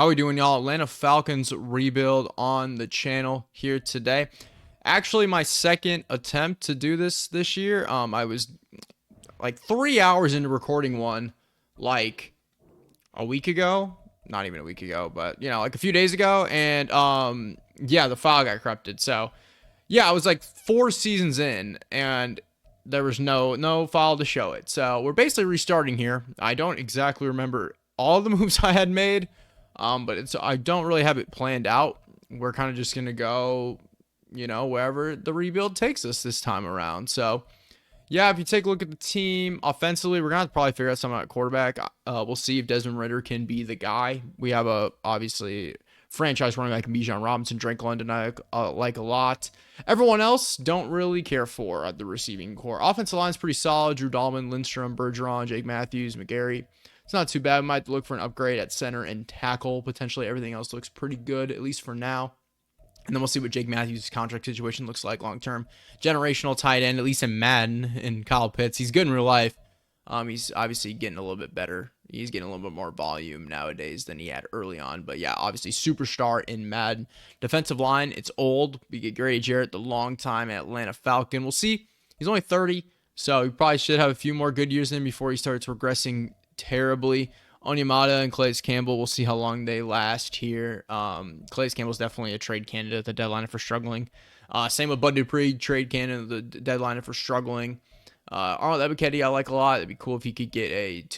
How we doing, y'all? Atlanta Falcons rebuild on the channel here today. Actually, my second attempt to do this year. I was like 3 hours into recording one, like a week ago. Not even a week ago, but like a few days ago. And yeah, the file got corrupted. So yeah, I was like 4 seasons in, and there was no file to show it. So we're basically restarting here. I don't exactly remember all the moves I had made. But I don't really have it planned out. We're kind of just gonna go, wherever the rebuild takes us this time around. So, yeah, if you take a look at the team offensively, we're gonna have to probably figure out something at quarterback. We'll see if Desmond Ridder can be the guy. We have a obviously franchise running back Bijan Robinson, Drake London, I like a lot. Everyone else don't really care for at the receiving core. Offensive line's pretty solid. Drew Dahlman, Lindstrom, Bergeron, Jake Matthews, McGarry. It's not too bad. We might look for an upgrade at center and tackle. Potentially everything else looks pretty good, at least for now. And then we'll see what Jake Matthews' contract situation looks like long term. Generational tight end, at least in Madden, and Kyle Pitts. He's good in real life. He's obviously getting a little bit better. He's getting a little bit more volume nowadays than he had early on. But yeah, obviously superstar in Madden. Defensive line, it's old. We get Grady Jarrett, the long time Atlanta Falcon. We'll see. He's only 30, so he probably should have a few more good years in before he starts regressing terribly. Onyemata and Calais Campbell, we'll see how long they last here. Calais Campbell's definitely a trade candidate at the deadline for struggling. Same with Bud Dupree, trade candidate at the deadline for struggling. Arnold Ebiketie I like a lot. It'd be cool if he could get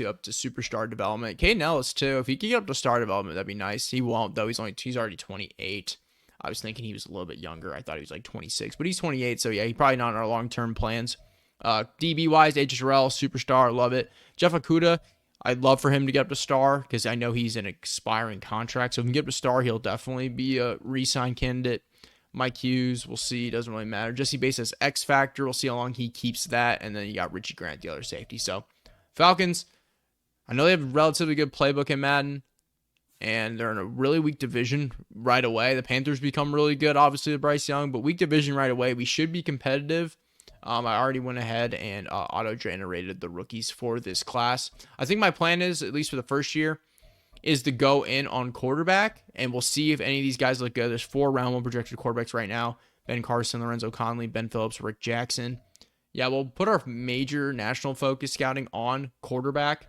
up to superstar development. Caden Ellis too. If he could get up to star development, that'd be nice. He won't though. He's already 28. I was thinking he was a little bit younger. I thought he was like 26, but he's 28. So yeah, he's probably not in our long-term plans. DB wise, AJ Terrell, superstar, love it. Jeff Okudah, I'd love for him to get up to star because I know he's an expiring contract. So if he can get up to star, he'll definitely be a re-sign candidate. Mike Hughes, we'll see. Doesn't really matter. Jesse Bates as X Factor. We'll see how long he keeps that. And then you got Richie Grant, the other safety. So Falcons, I know they have a relatively good playbook in Madden, and they're in a really weak division right away. The Panthers become really good, obviously, with Bryce Young, but weak division right away. We should be competitive. I already went ahead and auto-generated the rookies for this class. I think my plan is, at least for the first year, is to go in on quarterback, and we'll see if any of these guys look good. There's 4 round 1 projected quarterbacks right now. Ben Carson, Lorenzo Conley, Ben Phillips, Rick Jackson. Yeah, we'll put our major national focus scouting on quarterback,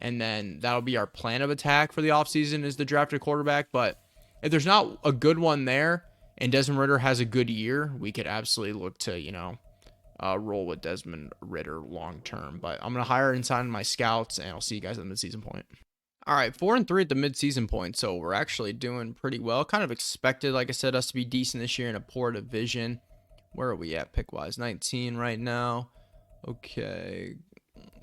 and then that'll be our plan of attack for the offseason is the drafted quarterback. But if there's not a good one there, and Desmond Ridder has a good year, we could absolutely look to, roll with Desmond Ridder long term. But I'm going to hire inside my scouts, and I'll see you guys at the midseason point. All right, 4-3 at the midseason point, so we're actually doing pretty well. Kind of expected, like I said, us to be decent this year in a poor division. Where are we at pick-wise? 19 right now. Okay,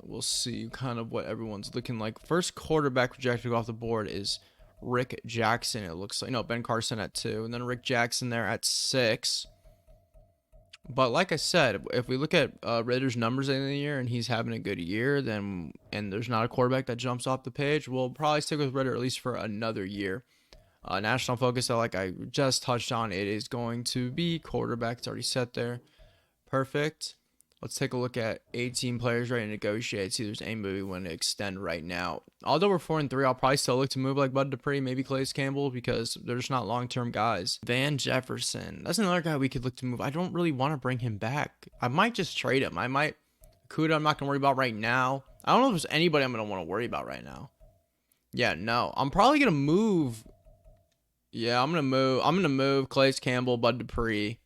we'll see kind of what everyone's looking like. First quarterback projected off the board is Rick Jackson, it looks like. No, Ben Carson at 2, and then Rick Jackson there at 6. But like I said, if we look at Ridder's numbers in the year and he's having a good year, and there's not a quarterback that jumps off the page, we'll probably stick with Ridder at least for another year. National focus, like I just touched on, it is going to be quarterback. It's already set there. Perfect. Let's take a look at 18 players ready to negotiate. See if there's anybody we want to extend right now. Although we're 4-3, I'll probably still look to move like Bud Dupree, maybe Calais Campbell, because they're just not long-term guys. Van Jefferson. That's another guy we could look to move. I don't really want to bring him back. I might just trade him. Kuda, I'm not going to worry about right now. I don't know if there's anybody I'm going to want to worry about right now. Yeah, no. I'm probably going to move. Yeah, I'm going to move Calais Campbell, Bud Dupree,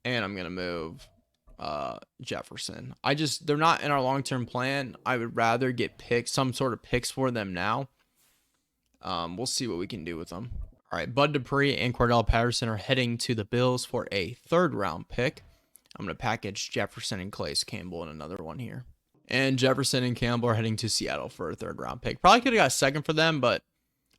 and I'm going to move Jefferson. They're not in our long-term plan. I would rather get some sort of picks for them now. We'll see what we can do with them. All right, Bud Dupree and Cordell Patterson are heading to the Bills for a 3rd round pick. I'm going to package Jefferson and Calais Campbell in another one here. And Jefferson and Campbell are heading to Seattle for a 3rd round pick. Probably could have got a 2nd for them, but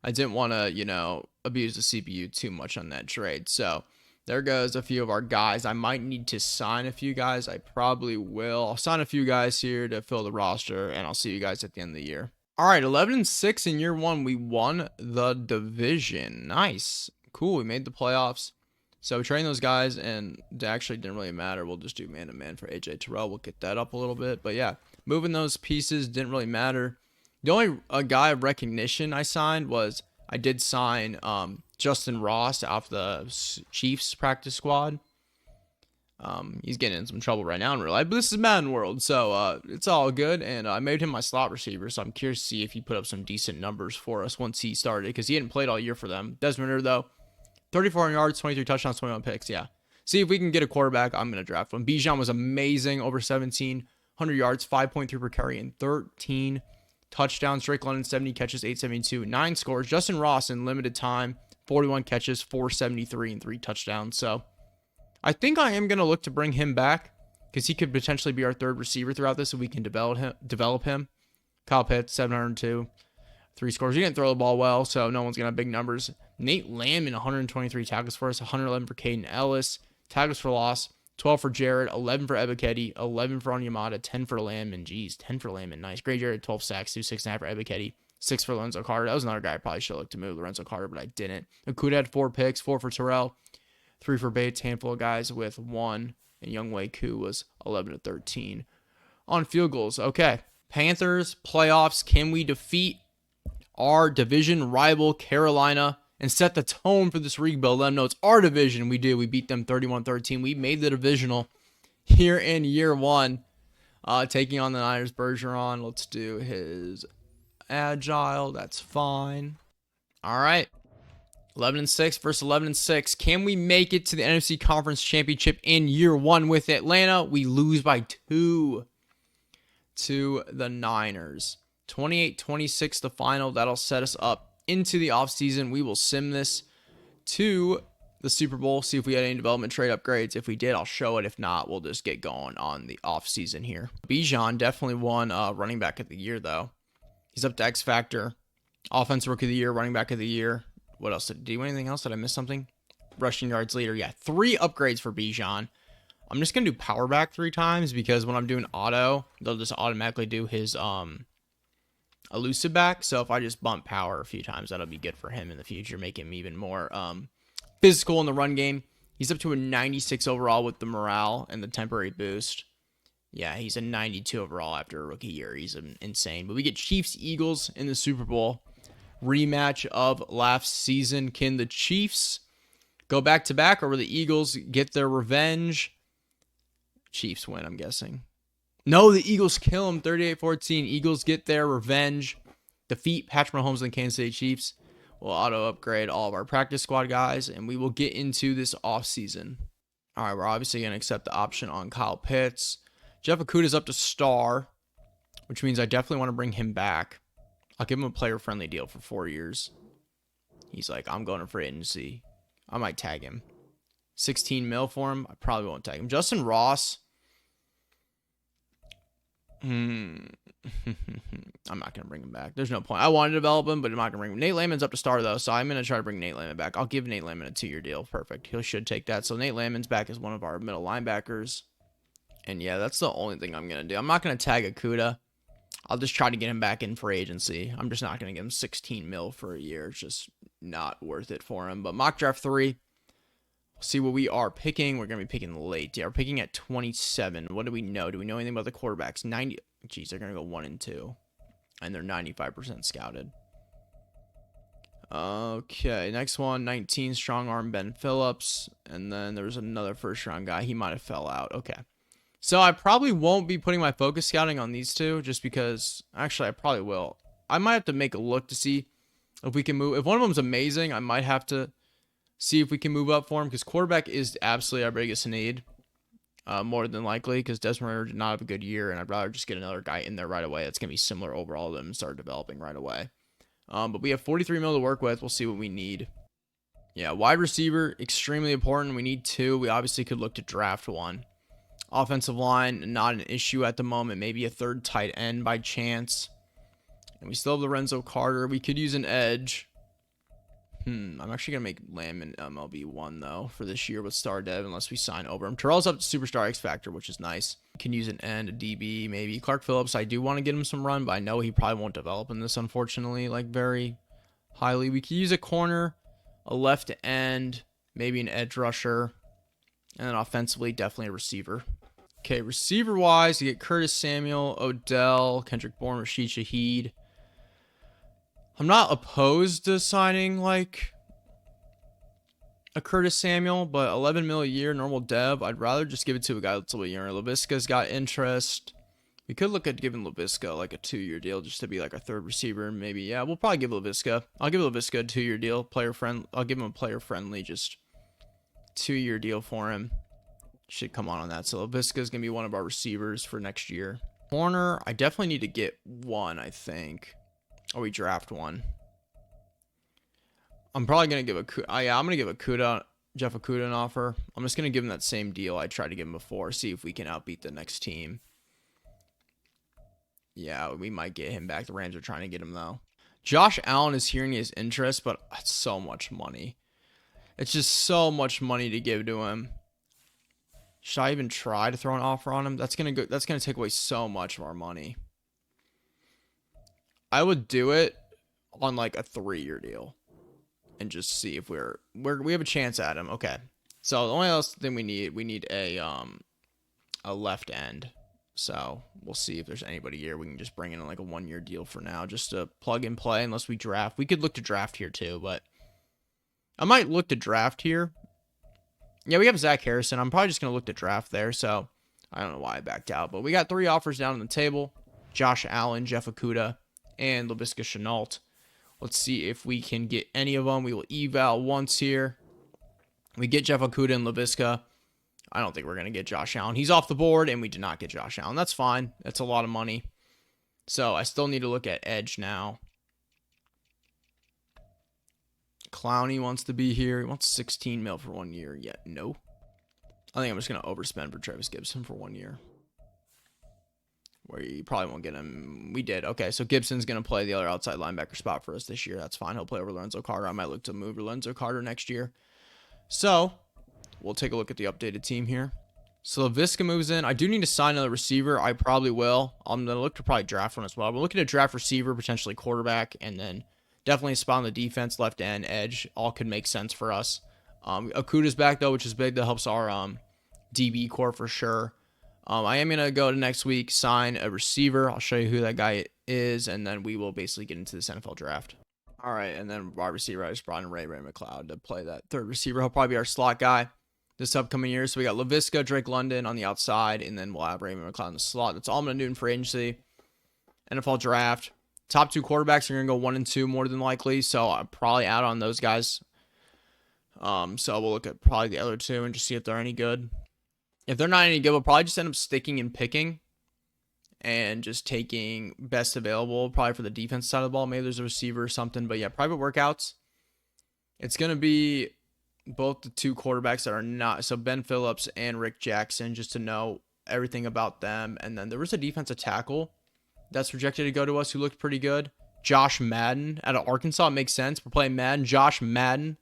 I didn't want to, abuse the CPU too much on that trade. So there goes a few of our guys. I might need to sign a few guys. I probably will. I'll sign a few guys here to fill the roster, and I'll see you guys at the end of the year. All right, 11-6 in year 1. We won the division. Nice. Cool. We made the playoffs. So trading those guys, and it actually didn't really matter. We'll just do man-to-man for AJ Terrell. We'll get that up a little bit. But yeah, moving those pieces didn't really matter. The only guy of recognition I signed was I did sign Justin Ross off the Chiefs practice squad. He's getting in some trouble right now in real life, but this is Madden World, so it's all good. And I made him my slot receiver, so I'm curious to see if he put up some decent numbers for us once he started, because he hadn't played all year for them. Desmond Ridder, though, 34 yards, 23 touchdowns, 21 picks. Yeah. See if we can get a quarterback. I'm going to draft one. Bijan was amazing, over 1,700 yards, 5.3 per carry, and 13 touchdowns. Drake London, 70 catches, 872, 9 scores. Justin Ross in limited time, 41 catches, 473, and 3 touchdowns. So I think I am going to look to bring him back, because he could potentially be our third receiver throughout this, so we can develop him. Kyle Pitts, 702, 3 scores. He didn't throw the ball well, so no one's going to have big numbers. Nate Landman, 123 tackles for us, 111 for Caden Ellis. Tackles for loss, 12 for Jared, 11 for Ebiketie, 11 for Onyemata, 10 for Landman. Jeez, 10 for Landman. Nice. Great Jared, 12 sacks, 6.5 for Ebiketie, 6 for Lorenzo Carter. That was another guy I probably should have looked to move, Lorenzo Carter, but I didn't. Okuda had 4 picks, 4 for Terrell, 3 for Bates, handful of guys with 1. And Younghoe Koo was 11 to 13 on field goals. Okay. Panthers, playoffs. Can we defeat our division rival, Carolina, and set the tone for this rebuild? Let them know it's our division. We do. We beat them 31-13. We made the divisional here in year 1. Taking on the Niners. Bergeron. Let's do his agile. That's fine. All right. 11-6 versus 11-6. Can we make it to the NFC Conference Championship in year 1 with Atlanta? We lose by 2 to the Niners. 28-26 the final. That'll set us up into the offseason. We will sim this to the Super Bowl, see if we had any development trade upgrades. If we did, I'll show it. If not, we'll just get going on the offseason here. Bijan definitely won running back of the year, though. He's up to X Factor. Offensive Rookie of the Year, running back of the year. What else? Did he win anything else? Did I miss something? Rushing yards leader. Yeah, 3 upgrades for Bijan. I'm just going to do power back 3 times, because when I'm doing auto, they'll just automatically do his elusive back. So if I just bump power a few times, that'll be good for him in the future, make him even more physical in the run game. He's up to a 96 overall with the morale and the temporary boost. Yeah, he's a 92 overall after a rookie year. He's insane. But we get Chiefs Eagles in the Super Bowl rematch of last season. Can the Chiefs go back to back, or will the Eagles get their revenge? Chiefs win, I'm guessing. No, the Eagles kill them 38-14. Eagles get their revenge. Defeat Patrick Mahomes and the Kansas City Chiefs. We'll auto-upgrade all of our practice squad guys, and we will get into this offseason. All right, we're obviously going to accept the option on Kyle Pitts. Jeff Okuda's up to star, which means I definitely want to bring him back. I'll give him a player-friendly deal for 4 years. He's like, I'm going to free agency. I might tag him. 16 mil for him. I probably won't tag him. Justin Ross. I'm not going to bring him back. There's no point. I wanted to develop him, but I'm not going to bring him. Nate Landman's up to star, though, so I'm going to try to bring Nate Landman back. I'll give Nate Landman a 2-year deal. Perfect. He should take that. So Nate Landman's back as one of our middle linebackers. And, yeah, that's the only thing I'm going to do. I'm not going to tag Okuda. I'll just try to get him back in for agency. I'm just not going to give him 16 mil for a year. It's just not worth it for him. But mock draft 3. See what we are picking. We're going to be picking late. Yeah, we're picking at 27. What do we know? Do we know anything about the quarterbacks? 90. Geez, they're going to go 1 and 2. And they're 95% scouted. Okay, next one. 19, strong arm Ben Phillips. And then there's another first round guy. He might have fell out. Okay. So I probably won't be putting my focus scouting on these two, just because, actually I probably will. I might have to make a look to see if we can move. If one of them's amazing, I might have to see if we can move up for him, because quarterback is absolutely our biggest need, more than likely, because Desmond Ridder did not have a good year, and I'd rather just get another guy in there right away that's going to be similar overall to them and start developing right away. But we have 43 mil to work with. We'll see what we need. Yeah, wide receiver, extremely important. We need 2. We obviously could look to draft 1. Offensive line, not an issue at the moment. Maybe a 3rd tight end by chance. And we still have Lorenzo Carter. We could use an edge. I'm actually going to make Landman MLB 1, though, for this year with Star Dev, unless we sign over him. Terrell's up to Superstar X Factor, which is nice. Can use an end, a DB, maybe. Clark Phillips, I do want to get him some run, but I know he probably won't develop in this, unfortunately, like very highly. We could use a corner, a left end, maybe an edge rusher, and then offensively, definitely a receiver. Okay, receiver-wise, you get Curtis Samuel, Odell, Kendrick Bourne, Rashid Shaheed. I'm not opposed to signing like a Curtis Samuel, but 11 mil a year, normal dev. I'd rather just give it to a guy that's a little younger. Laviska's got interest. We could look at giving Laviska like a 2-year deal just to be like a third receiver. Maybe, yeah, we'll probably give Laviska. I'll give Laviska a 2-year deal. Player friend. I'll give him a player friendly, just 2-year deal for him. Should come on that. So Laviska's gonna be one of our receivers for next year. Corner, I definitely need to get one, I think. Or we draft one. I'm probably gonna give I'm gonna give Jeff Okudah an offer. I'm just gonna give him that same deal I tried to give him before. See if we can outbeat the next team. Yeah, we might get him back. The Rams are trying to get him though. Josh Allen is hearing his interest, but that's so much money. It's just so much money to give to him. Should I even try to throw an offer on him? That's gonna take away so much of our money. I would do it on like a 3-year deal and just see if we have a chance at him. Okay. So the only else thing we need a left end. So we'll see if there's anybody here. We can just bring in like a 1-year deal for now, just to plug and play unless we draft. We could look to draft here too, but I might look to draft here. Yeah, we have Zach Harrison. I'm probably just going to look to draft there, so I don't know why I backed out. But we got 3 offers down on the table. Josh Allen, Jeff Okudah, and Laviska Shenault. Let's see if we can get any of them. We will eval once here. We get Jeff Okudah and Laviska. I don't think we're going to get Josh Allen. He's off the board, and we did not get Josh Allen. That's fine. That's a lot of money. So I still need to look at edge now. Clowney wants to be here. He wants 16 mil for 1 year. Yeah, no. I think I'm just going to overspend for Travis Gibson for 1 year. Where you probably won't get him. We did. Okay, so Gibson's going to play the other outside linebacker spot for us this year. That's fine. He'll play over Lorenzo Carter. I might look to move Lorenzo Carter next year. So we'll take a look at the updated team here. So Laviska moves in. I do need to sign another receiver. I probably will. I'm going to look to probably draft one as well. We're looking to draft receiver, potentially quarterback, and then definitely a spot on the defense, left end, edge. All could make sense for us. Okudah's back, though, which is big. That helps our DB core for sure. I am going to go to next week, sign a receiver. I'll show you who that guy is, and then we will basically get into this NFL draft. All right, and then wide receiver, I just brought in Ray McLeod to play that third receiver. He'll probably be our slot guy this upcoming year. So we got Laviska, Drake London on the outside, and then we'll have Raymond McLeod in the slot. That's all I'm going to do in free agency. NFL draft. Top 2 quarterbacks are going to go 1 and 2 more than likely, so I'm probably out on those guys. So we'll look at probably the other 2 and just see if they're any good. If they're not any good, we'll probably just end up sticking and picking and just taking best available, probably for the defense side of the ball. Maybe there's a receiver or something, but yeah, private workouts. It's going to be both the 2 quarterbacks that are not, so Ben Phillips and Rick Jackson, just to know everything about them. And then there was a defensive tackle that's projected to go to us who looked pretty good. Josh Madden out of Arkansas. It makes sense. We're playing Madden. Josh Madden.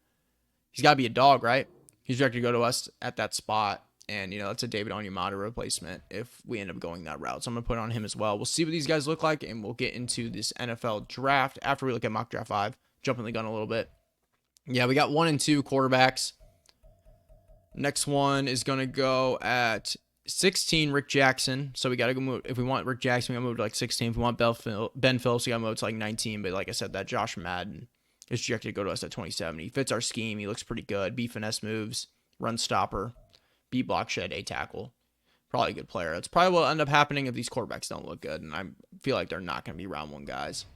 He's got to be a dog, right? He's projected to go to us at that spot. And, you know, that's a David Onyemata replacement if we end up going that route. So I'm going to put on him as well. We'll see what these guys look like, and we'll get into this NFL draft after we look at mock draft 5. Jumping the gun a little bit. Yeah, we got 1 and 2 quarterbacks. Next one is going to go at 16, Rick Jackson. So we got to go move. If we want Rick Jackson, we got to move to like 16. If we want Ben Phillips, we got to move to like 19. But like I said, that Josh Madden is projected to go to us at 27. He fits our scheme. He looks pretty good. B finesse moves, run stopper, B block shed, A tackle. Probably a good player. That's probably what will end up happening if these quarterbacks don't look good. And I feel like they're not going to be round 1 guys.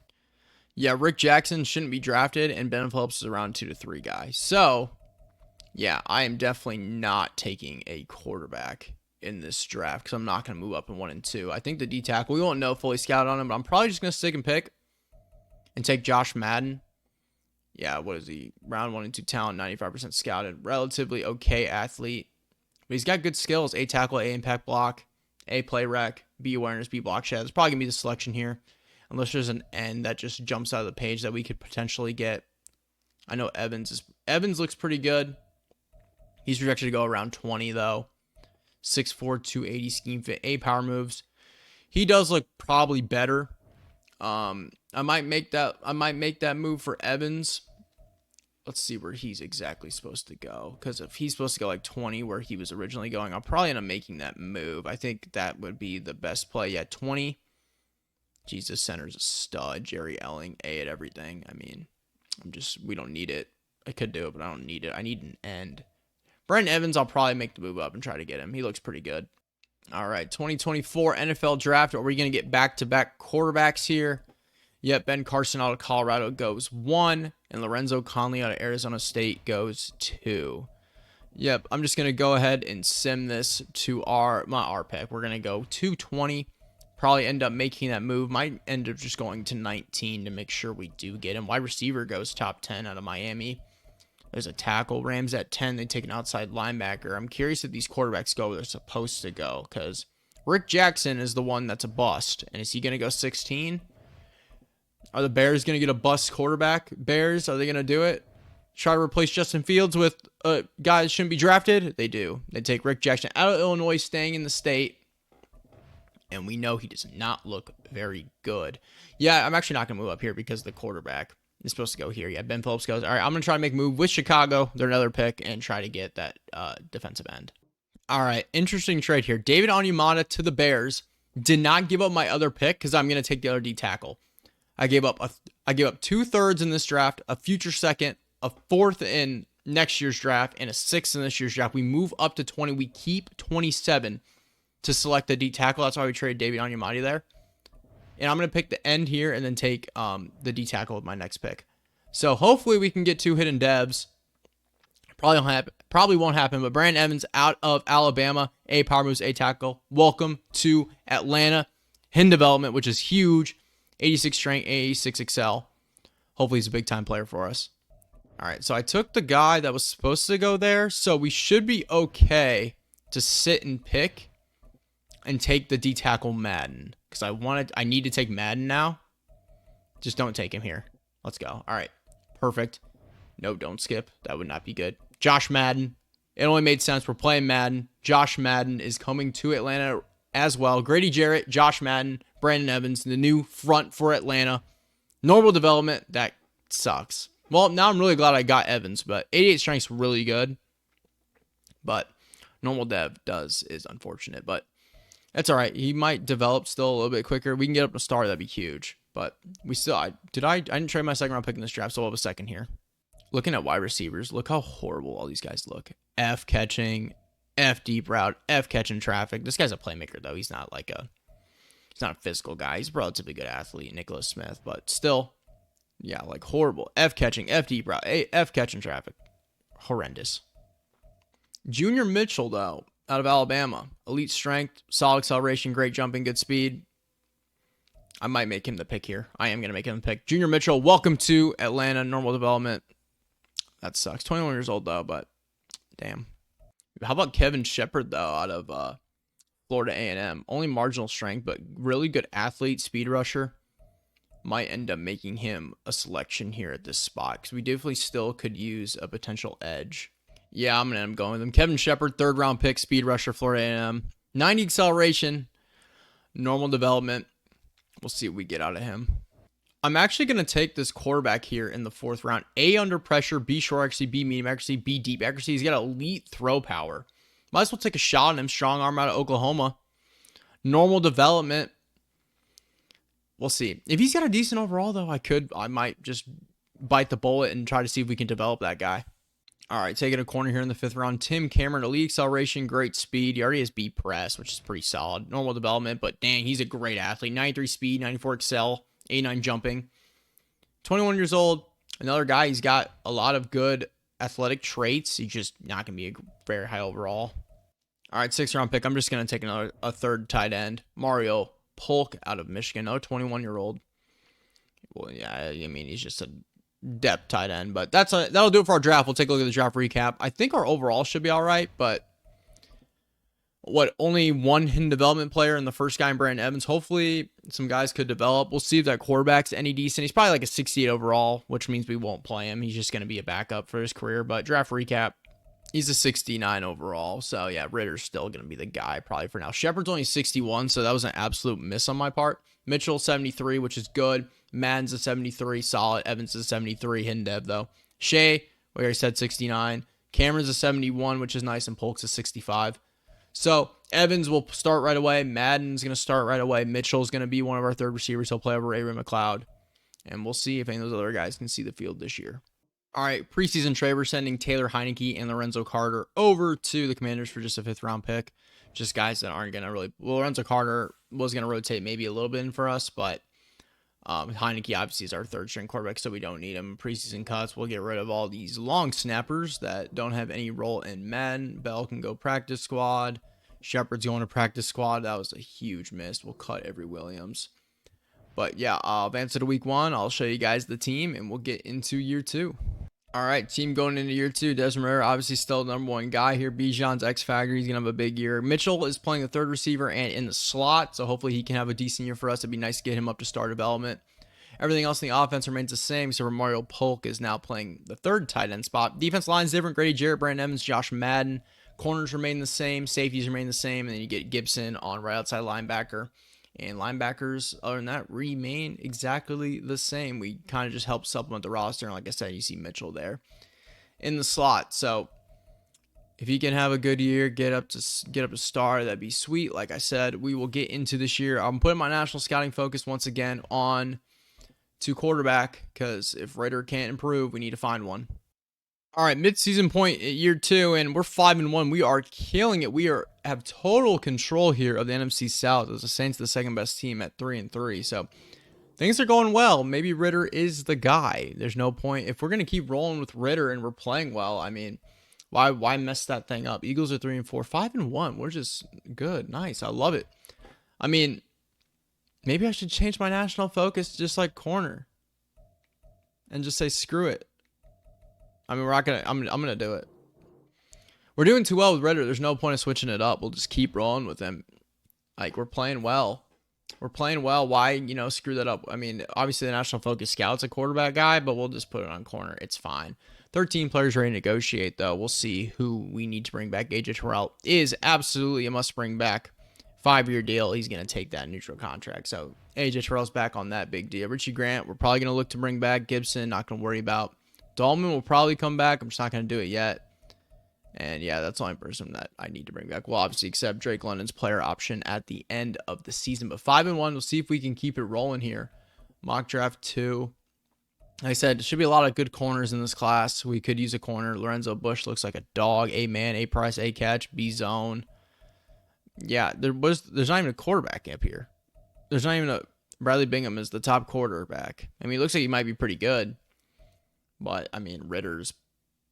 Yeah, Rick Jackson shouldn't be drafted, and Ben Phillips is a round 2 to 3 guy. So, yeah, I am definitely not taking a quarterback in this draft because I'm not going to move up in 1 and 2. I think the D tackle, we won't know fully scouted on him, but I'm probably just going to stick and pick and take Josh Madden. Yeah, what is he? Round 1 and 2 talent, 95% scouted. Relatively okay athlete. But he's got good skills. A tackle, A impact block, A play rec, B awareness, B block shed. That's probably going to be the selection here. Unless there's an end that just jumps out of the page that we could potentially get. I know Evans looks pretty good. He's projected to go around 20 though. 6'4", 280 scheme fit, A power moves. He does look probably better. I might make that move for Evans. Let's see where he's exactly supposed to go. Because if he's supposed to go like 20 where he was originally going, I'll probably end up making that move. I think that would be the best play. Yeah, 20. Jesus, center's a stud. Jerry Elling, A at everything. I mean, we don't need it. I could do it, but I don't need it. I need an end. Brandon Evans, I'll probably make the move up and try to get him. He looks pretty good. All right, 2024 NFL Draft. Are we going to get back-to-back quarterbacks here? Yep, Ben Carson out of Colorado goes 1, and Lorenzo Conley out of Arizona State goes 2. Yep, I'm just going to go ahead and sim this to not our pick. We're going to go 220. Probably end up making that move. Might end up just going to 19 to make sure we do get him. Wide receiver goes top 10 out of Miami. There's a tackle. Rams at 10. They take an outside linebacker. I'm curious if these quarterbacks go where they're supposed to go, because Rick Jackson is the one that's a bust. And is he going to go 16? Are the Bears going to get a bust quarterback? Bears, are they going to do it? Try to replace Justin Fields with a guy that shouldn't be drafted? They do. They take Rick Jackson out of Illinois, staying in the state. And we know he does not look very good. Yeah, I'm actually not going to move up here because the quarterback is supposed to go here. Yeah, Ben Phillips goes. All right, I'm going to try to make a move with Chicago. They're another pick and try to get that defensive end. All right, interesting trade here. David Onyemata to the Bears. Did not give up my other pick because I'm going to take the other D tackle. I gave up 2/3 in this draft, a future second, a 4th in next year's draft, and a 6th in this year's draft. We move up to 20. We keep 27 to select the D tackle. That's why we traded David Onyemata there. And I'm going to pick the end here and then take the D tackle with my next pick. So hopefully we can get 2 hidden devs. Probably won't happen, but Brandon Evans out of Alabama, A power moves, A tackle. Welcome to Atlanta. Hidden development, which is huge. 86 strength, 86 excel. Hopefully he's a big time player for us. All right, so I took the guy that was supposed to go there, so we should be okay to sit and pick and take the D tackle Madden, because I need to take Madden now. Just don't take him here. Let's go. All right, perfect. No, don't skip. That would not be good. Josh Madden. It only made sense. We're playing Madden. Josh Madden is coming to Atlanta as well. Grady Jarrett, Josh Madden, Brandon Evans, the new front for Atlanta. Normal development, that sucks. Well, now I'm really glad I got Evans, but 88 strength's really good. But normal dev is unfortunate, but that's all right. He might develop still a little bit quicker. We can get up to star, that'd be huge. But we still, I didn't trade my second round pick in this draft, so we'll have a second here. Looking at wide receivers, look how horrible all these guys look. F catching, F deep route, F catching traffic. This guy's a playmaker though. He's not he's not a physical guy. He's a relatively good athlete, Nicholas Smith, but still, yeah, like horrible. F catching, F deep route, F catching traffic. Horrendous. Junior Mitchell though, out of Alabama. Elite strength, solid acceleration, great jumping, good speed. I might make him the pick here. I am going to make him the pick. Junior Mitchell, welcome to Atlanta. Normal development. That sucks. 21 years old, though, but damn. How about Kevin Shepard, though, out of Florida A&M? Only marginal strength, but really good athlete, speed rusher. Might end up making him a selection here at this spot, because we definitely still could use a potential edge. Yeah, I'm going to end up going with him. Kevin Shepard, 3rd round pick, speed rusher, Florida A&M. 90 acceleration, normal development. We'll see what we get out of him. I'm actually going to take this quarterback here in the 4th round. A, under pressure. B, short accuracy. B, medium accuracy. B, deep accuracy. He's got elite throw power. Might as well take a shot on him. Strong arm out of Oklahoma. Normal development. We'll see. If he's got a decent overall, though, I might just bite the bullet and try to see if we can develop that guy. All right, taking a corner here in the 5th round. Tim Cameron, elite acceleration, great speed. He already has B press, which is pretty solid. Normal development, but dang, he's a great athlete. 93 speed, 94 excel, 89 jumping. 21 years old. Another guy, he's got a lot of good athletic traits. He's just not going to be a very high overall. All right, 6th round pick. I'm just going to take a 3rd tight end. Mario Polk out of Michigan. Another 21-year-old. Well, yeah, I mean, he's just a depth tight end, but that'll do it for our draft. We'll take a look at the draft recap. I think our overall should be all right, but only one hidden development player in the first guy in Brandon Evans. Hopefully some guys could develop. We'll see if that quarterback's any decent. He's probably like a 68 overall, which means we won't play him. He's just going to be a backup for his career, but draft recap, he's a 69 overall. So yeah, Ritter's still going to be the guy probably for now. Shepard's only 61, so that was an absolute miss on my part. Mitchell 73, which is good. Madden's a 73, solid. Evans is a 73, hidden dev though. Shea, we already said 69. Cameron's a 71, which is nice, and Polk's a 65. So Evans will start right away. Madden's going to start right away. Mitchell's going to be one of our third receivers. He'll play over Avery McLeod. And we'll see if any of those other guys can see the field this year. All right, preseason trade, we're sending Taylor Heineke and Lorenzo Carter over to the Commanders for just a 5th-round pick. Just guys that aren't going to really... Well, Lorenzo Carter was going to rotate maybe a little bit in for us, but Heineke obviously is our third-string quarterback, so we don't need him. Preseason cuts, we'll get rid of all these long snappers that don't have any role in Madden. Bell can go practice squad. Shepard's going to practice squad. That was a huge miss. We'll cut Every Williams. But yeah, I'll advance to week 1. I'll show you guys the team, and we'll get into year 2. All right, team going into year 2. Desmond Ridder, obviously still the number 1 guy here. Bijan's X Factor. He's going to have a big year. Mitchell is playing the third receiver and in the slot, so hopefully he can have a decent year for us. It'd be nice to get him up to star development. Everything else in the offense remains the same, so Mario Polk is now playing the third tight end spot. Defense line's different. Grady Jarrett, Brandon Evans, Josh Madden. Corners remain the same. Safeties remain the same. And then you get Gibson on right outside linebacker. And linebackers, other than that, remain exactly the same. We kind of just help supplement the roster. And like I said, you see Mitchell there in the slot. So if he can have a good year, get up to star, that'd be sweet. Like I said, we will get into this year. I'm putting my national scouting focus once again on to quarterback, because if Ridder can't improve, we need to find one. All right, mid-season point at year 2, and we're 5-1. We are killing it. We have total control here of the NFC South, as the Saints are the second best team at 3-3. So things are going well. Maybe Ridder is the guy. There's no point if we're gonna keep rolling with Ridder and we're playing well. I mean, why mess that thing up? Eagles are 3-4, 5-1. We're just good, nice. I love it. I mean, maybe I should change my national focus just like corner, and just say screw it. I mean, I'm gonna do it. We're doing too well with Ridder. There's no point of switching it up. We'll just keep rolling with him. Like, we're playing well. We're playing well. Why, screw that up? I mean, obviously the national focus scout's a quarterback guy, but we'll just put it on corner. It's fine. 13 players ready to negotiate, though. We'll see who we need to bring back. AJ Terrell is absolutely a must bring back. 5-year deal. He's going to take that neutral contract. So AJ Terrell's back on that big deal. Richie Grant, we're probably going to look to bring back. Gibson, not going to worry about. Dahlman will probably come back. I'm just not going to do it yet. And yeah, that's the only person that I need to bring back. Well, obviously, except Drake London's player option at the end of the season. But 5-1, we'll see if we can keep it rolling here. Mock draft 2. Like I said, there should be a lot of good corners in this class. We could use a corner. Lorenzo Bush looks like a dog. A man, A price, A catch, B zone. Yeah, there's not even a quarterback up here. There's not even a Bradley Bingham is the top quarterback. I mean, it looks like he might be pretty good. But, I mean, Ritter's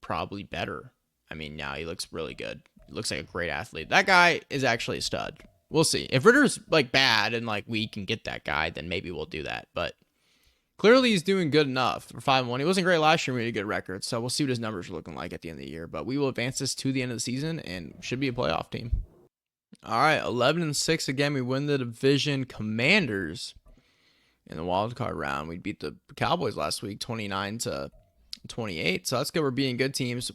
probably better. I mean, now he looks really good. He looks like a great athlete. That guy is actually a stud. We'll see. If Ritter's, bad and, we can get that guy, then maybe we'll do that. But clearly he's doing good enough for 5-1. He wasn't great last year. We had a good record. So we'll see what his numbers are looking like at the end of the year. But we will advance this to the end of the season and should be a playoff team. All right, 11-6 again. We win the division. Commanders in the wild card round. We beat the Cowboys last week, 29-28. So that's good. We're beating good teams.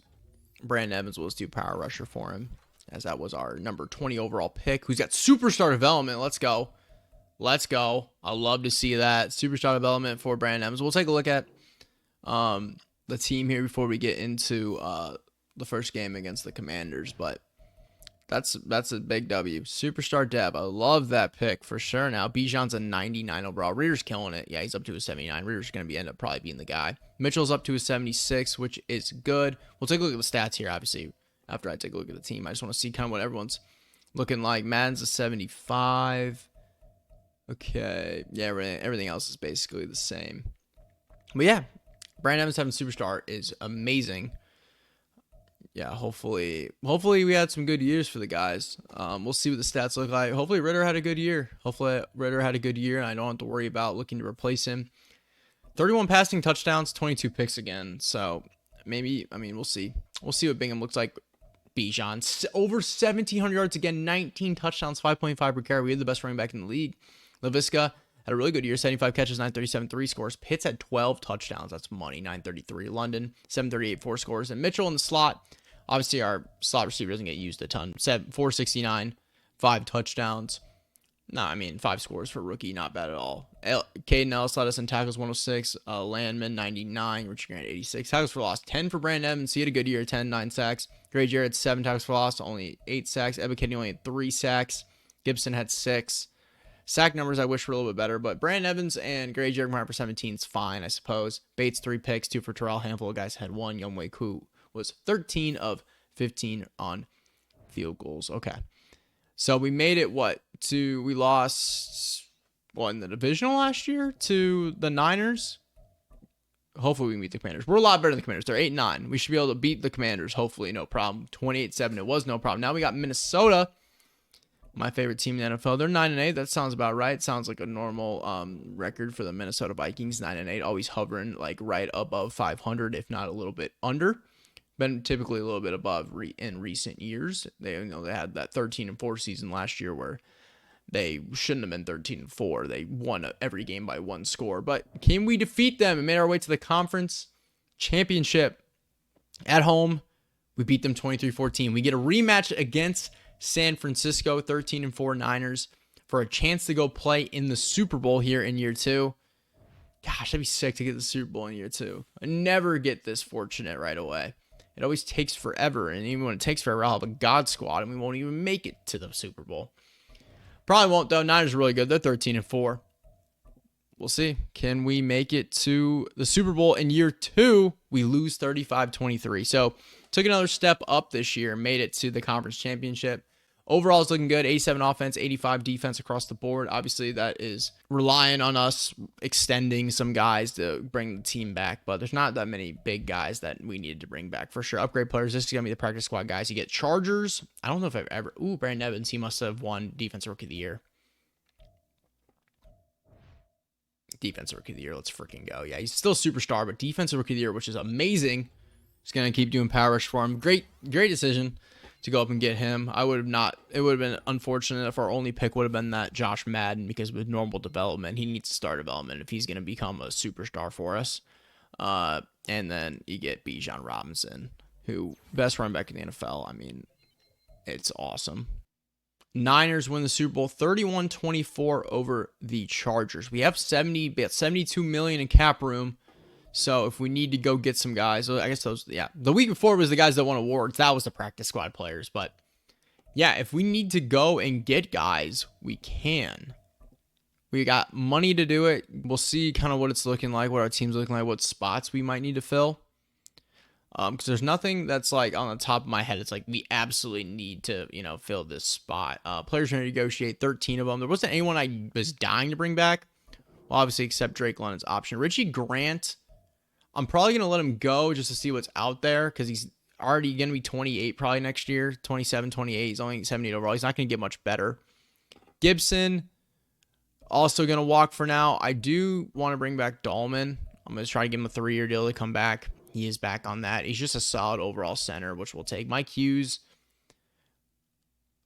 Brandon Evans was due power rusher for him, as that was our number 20 overall pick, who's got superstar development. Let's go. Let's go. I love to see that. Superstar development for Brandon Evans. We'll take a look at the team here before we get into the first game against the Commanders, but that's a big W. Superstar Dev. I love that pick for sure. Now, Bijan's a 99 overall. Ridder's killing it. Yeah, he's up to a 79. Ridder's going to end up probably being the guy. Mitchell's up to a 76, which is good. We'll take a look at the stats here, obviously, after I take a look at the team. I just want to see kind of what everyone's looking like. Madden's a 75. Okay. Yeah, everything else is basically the same. But yeah, Brandon Evans having superstar is amazing. Yeah, hopefully we had some good years for the guys. We'll see what the stats look like. Hopefully Ridder had a good year. And I don't have to worry about looking to replace him. 31 passing touchdowns, 22 picks again. So maybe, we'll see. We'll see what Bingham looks like. Bijan, over 1,700 yards again, 19 touchdowns, 5.5 per carry. We had the best running back in the league. Laviska had a really good year, 75 catches, 937, 3 scores. Pitts had 12 touchdowns. That's money, 933. London, 738, 4 scores. And Mitchell in the slot. Obviously, our slot receiver doesn't get used a ton. 469, 5 touchdowns. No, 5 scores for rookie, not bad at all. Caden Ellis led us in tackles 106. Landman 99. Richard Grant 86. Tackles for loss 10 for Brandon Evans. He had a good year, 10, 9 sacks. Gray Jarrett 7 tackles for loss, only 8 sacks. Ebba Kennedy only had 3 sacks. Gibson had 6. Sack numbers I wish were a little bit better, but Brandon Evans and Gray Jarrett combined for 17 is fine, I suppose. Bates 3 picks, 2 for Terrell. Handful of guys had 1. Youngway Koo was 13 of 15 on field goals. Okay. So we made it we lost in the divisional last year to the Niners. Hopefully we can beat the Commanders. We're a lot better than the Commanders. They're 8-9. We should be able to beat the Commanders. Hopefully, no problem. 28-7. It was no problem. Now we got Minnesota, my favorite team in the NFL. They're 9-8. That sounds about right. Sounds like a normal record for the Minnesota Vikings. 9-8, always hovering like right above 500, if not a little bit under. Been typically a little bit above in recent years. They had that 13-4 season last year where they shouldn't have been 13-4. They won every game by 1 score. But can we defeat them and made our way to the conference championship at home? We beat them 23-14. We get a rematch against San Francisco, 13-4 Niners, for a chance to go play in the Super Bowl here in year 2. Gosh, that'd be sick to get the Super Bowl in year 2. I never get this fortunate right away. It always takes forever, and even when it takes forever, I'll have a God squad, and we won't even make it to the Super Bowl. Probably won't, though. Niners are really good. They're 13-4. We'll see. Can we make it to the Super Bowl in year 2? We lose 35-23. So, took another step up this year, made it to the conference championship. Overall, it's looking good. 87 offense, 85 defense across the board. Obviously, that is relying on us extending some guys to bring the team back, but there's not that many big guys that we needed to bring back for sure. Upgrade players. This is going to be the practice squad guys. You get Chargers. I don't know if I've ever... Brandon Evans. He must have won Defensive Rookie of the Year. Defensive Rookie of the Year. Let's freaking go. Yeah, he's still a superstar, but Defensive Rookie of the Year, which is amazing. Just going to keep doing power rush for him. Great decision to go up and get him. It would have been unfortunate if our only pick would have been that Josh Madden, because with normal development, he needs to start development if he's going to become a superstar for us. And then you get Bijan Robinson, who best running back in the NFL. I mean, it's awesome. Niners win the Super Bowl 31-24 over the Chargers. We have $72 million in cap room. So if we need to go get some guys, I guess the week before was the guys that won awards. That was the practice squad players. But yeah, if we need to go and get guys, we can. We got money to do it. We'll see kind of what it's looking like, what our team's looking like, what spots we might need to fill. Because there's nothing that's like on the top of my head. It's like we absolutely need to, fill this spot. Players are going to negotiate 13 of them. There wasn't anyone I was dying to bring back. Well, obviously, except Drake London's option. Richie Grant, I'm probably going to let him go just to see what's out there, because he's already going to be 28 probably next year, 27, 28. He's only 78 overall. He's not going to get much better. Gibson, also going to walk for now. I do want to bring back Dahlman. I'm going to try to give him a 3-year deal to come back. He is back on that. He's just a solid overall center, which we'll take. Mike Hughes,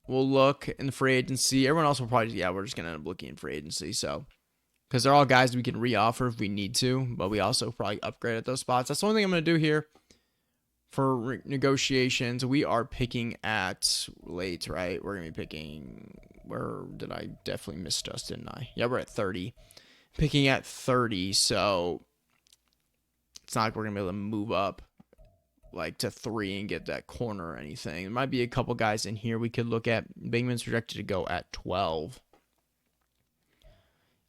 we'll look in the free agency. Everyone else will probably, we're just going to end up looking in free agency. So, because they're all guys we can re-offer if we need to, but we also probably upgrade at those spots. That's the only thing I'm going to do here for negotiations. We are picking at late, right? We're going to be picking, where did I definitely miss us, didn't I? Yeah, we're at 30. Picking at 30, so it's not like we're going to be able to move up like to 3 and get that corner or anything. There might be a couple guys in here we could look at. Bingman's projected to go at 12.